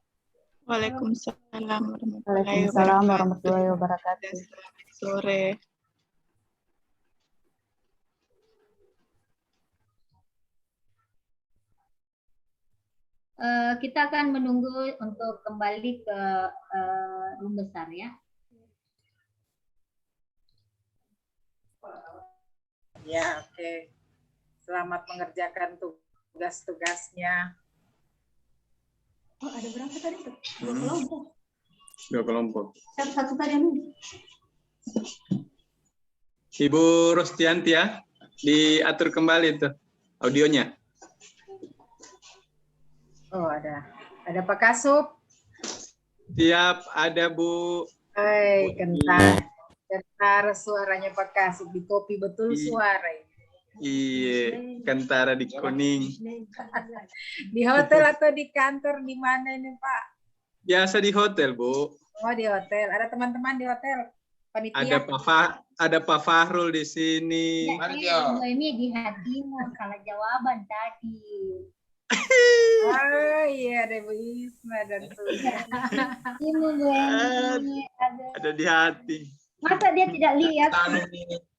Waalaikumsalam warahmatullahi wabarakatuh. Selamat sore. Kita akan menunggu untuk kembali ke room besar ya. Ya, oke. Selamat mengerjakan tugas-tugasnya. Oh, ada berapa tadi? 2 kelompok. 2 kelompok. Satu tadi ini. Ibu Rostianti ya, diatur kembali itu audionya. Oh, ada Pak Kasup. Siap, ada Bu. Hai, kentar suaranya Pak Kasup, di kopi betul suara ini. Iya, kentara di kuning. Di hotel atau di kantor, di mana ini Pak? Biasa di hotel, Bu. Oh, di hotel. Ada teman-teman di hotel? Panitia? Ada Pak Fahrul di sini. Ya, ini di hatimu, salah jawaban tadi. Oh iya, ada Bu Isma dan ada di hati. Masa dia tidak lihat?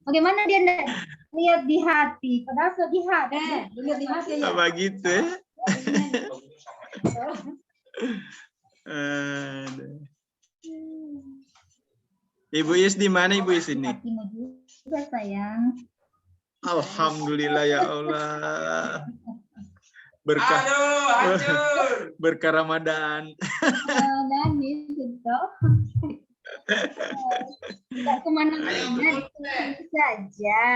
Bagaimana dia tidak lihat di hati? Padahal sudah di hati. Lihat di hati. Apa gitu ya? Ibu Is di mana Ibu Is ini? Hatimu juga sayang. Alhamdulillah ya Allah. Berkah Ramadan. Nangis gitu. Tidak kemana-mana, itu saja.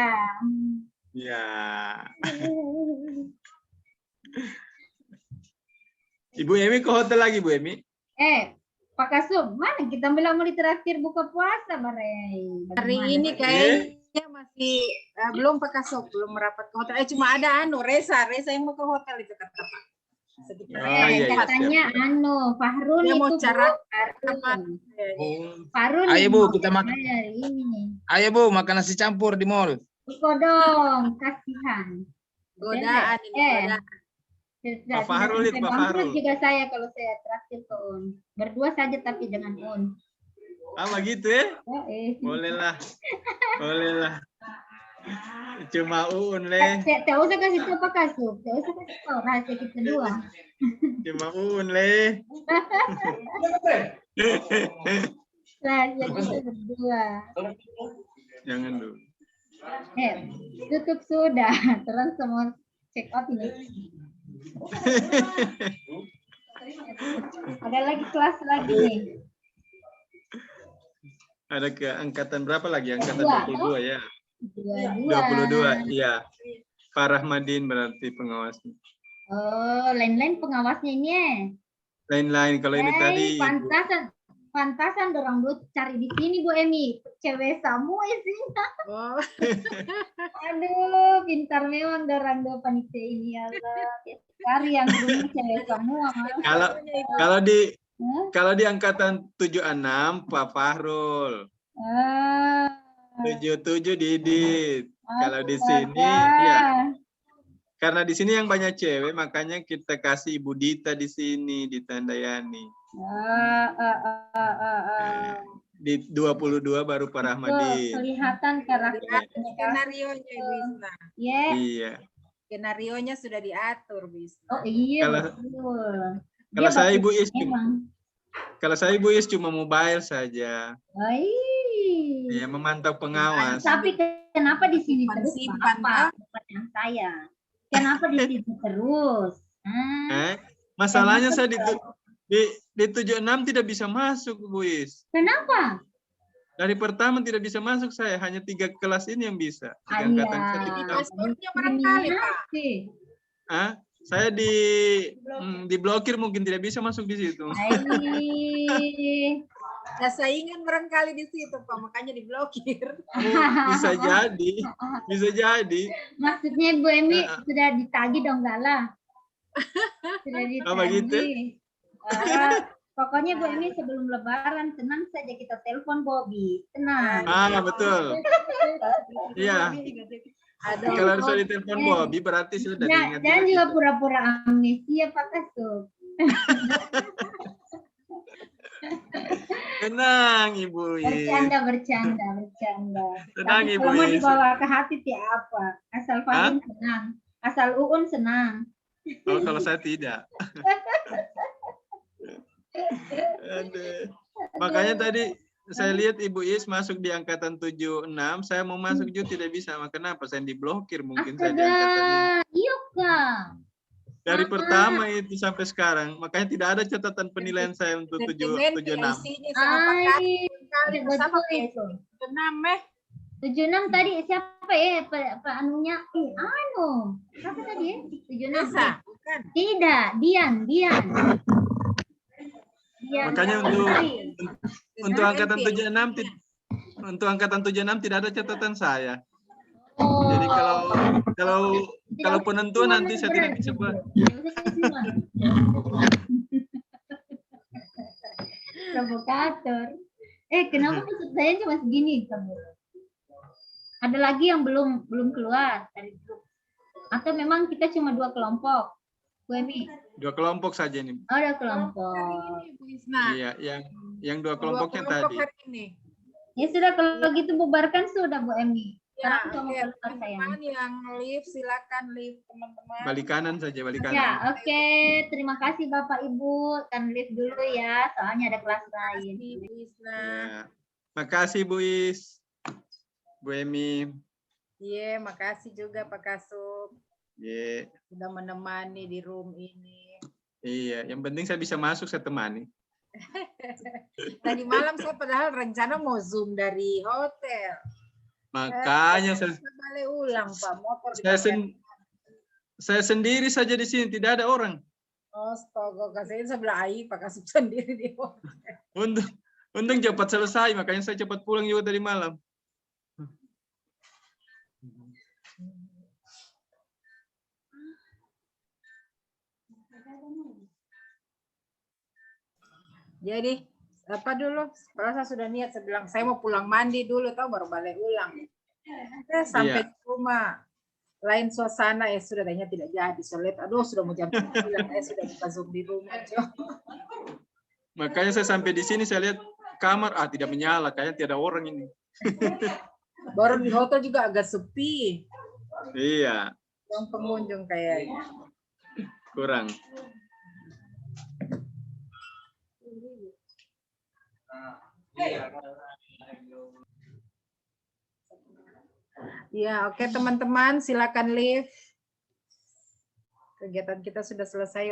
Ya. Ibu Emi ke hotel lagi, Bu Emi? Pak Kasub, mana kita bilang mau terakhir buka puasa, Barei? Hari ini kayaknya masih belum Pak Kasub, belum merapat ke hotel. Cuma ada Reza yang mau ke hotel itu kata Pak. Katanya Fahrun dia itu mau cara Fahrun. Ayo Bu, kita makan. Ini. Ayo Bu, makan nasi campur di mall. Iko dong, kasihan. Godaan ini godaan. Pak Fahrul itu Pak Fahrul. Juga saya kalau saya terakhir ke Un. Berdua saja tapi dengan Un. Begitu ya? Bolehlah. Bolehlah. Cuma Un leh. Tidak usah kasih tahu Pak Kasub. Tidak usah kasih tahu rahasia kita dua. Cuma Un leh. Rahasia kita berdua. Jangan dulu. Tutup sudah. Terus semua check out ini. Ada lagi kelas lagi nih. Ada ke angkatan berapa lagi? Angkatan 22 ya. 22. Iya. Pak Rahmadin berarti pengawasnya. Oh, lain-lain pengawasnya ini ya. Lain-lain kalau ini tadi. Pantasan dorang dulu cari di sini Bu Emi. Cewek semua isinya. Oh. Aduh, pintar memang dorang dua panitia ini ya. Cari yang dulu cewek semua. Kalau di angkatan 76 Pak Fahrul. 77 Didit. Kalau di sini ya. Karena di sini yang banyak cewek, makanya kita kasih Ibu Dita di sini, di Tandayani. Di 22 baru Pak Rahmadin. Kelihatan karakternya. Skenario-nya Ibu Isna. Iya. Skenario-nya sudah diatur, Bu Isna. Oh iya. Kalau saya Ibu Is, kalau saya Ibu Is cuma mobile saja. Ya, memantau pengawas. Tapi kenapa di sini terus Pak? Bukan yang saya. Kenapa di sini terus? Masalahnya saya di 76 tidak bisa masuk, Bu Is. Kenapa? Dari pertama tidak bisa masuk saya, hanya 3 kelas ini yang bisa. Angkatan paspornya barangkali, Pak. Saya diblokir, mungkin tidak bisa masuk di situ. Ada saingan barangkali di situ, Pak, makanya diblokir. Bisa jadi, bisa jadi. Maksudnya Bu Emi sudah ditagih dong, Gala? Sudah ditagih. Apa gitu? Pokoknya Bu Emi sebelum Lebaran tenang saja kita telepon Bobby, tenang. Betul. Iya. Kalau harus ditelepon Bobby berarti sudah diingat. Dan juga pura-pura amnesia Pak Kasub. Tenang Ibu. Bercanda. Tenang tapi Ibu. Kalau mau dibawa ke hati tidak apa. Asal Fadin senang. Asal Uun senang. Oh, kalau saya tidak. Aduh. Makanya tadi saya lihat Ibu Is masuk di angkatan 76, saya mau masuk juga tidak bisa. Kenapa? Saya diblokir mungkin saya di angkatan ini. Iya, Kak. Dari pertama itu sampai sekarang, makanya tidak ada catatan penilaian saya untuk 76. 76 tadi siapa ya Pak anunya? Siapa tadi ya? 76. Tidak, Dian. Makanya untuk angkatan 76 tidak ada catatan saya. Jadi kalau penentuan nanti saya tidak bisa buat. Provokator. Kenapa maksud saya cuma segini kamu? Ada lagi yang belum keluar dari grup. Atau memang kita cuma 2 kelompok? Bu Emi? 2 kelompok saja nih. Oh, 2 kelompok. Iya, yang 2 kelompoknya tadi. Ya sudah, kalau gitu bubarkan sudah Bu Emi. Ya, teman-teman yang live silakan live teman-teman. Balik kanan saja, balik kanan. Ya, oke. Terima kasih Bapak Ibu. Kan live dulu ya, soalnya ada kelas lain. Ya. Makasih Bu Is. Bu Emi. Iya, makasih juga Pak Kasub. Iya. Sudah menemani di room ini. Iya, yang penting saya bisa masuk, saya temani. Tadi malam saya padahal rencana mau Zoom dari hotel. Makanya balik ulang Pak, motor saya sendiri saja di sini, tidak ada orang. Astaga, kasih sebelah Ai, Pak kasih sendiri di hotel. Untung cepat selesai, makanya saya cepat pulang juga tadi malam. Jadi apa dulu? Kalau saya sudah niat, saya bilang saya mau pulang mandi dulu, tahu baru balik ulang. Sampai di rumah lain suasana ya sudah tanya tidak jadi. Soalnya aduh sudah mau jam 9, saya sudah buka Zoom di rumah. Makanya saya sampai di sini saya lihat kamar tidak menyala, kayaknya tidak ada orang ini. Baru di hotel juga agak sepi. Iya. Yang pengunjung kayaknya. Kurang. Ya, oke teman-teman, silakan live. Kegiatan kita sudah selesai.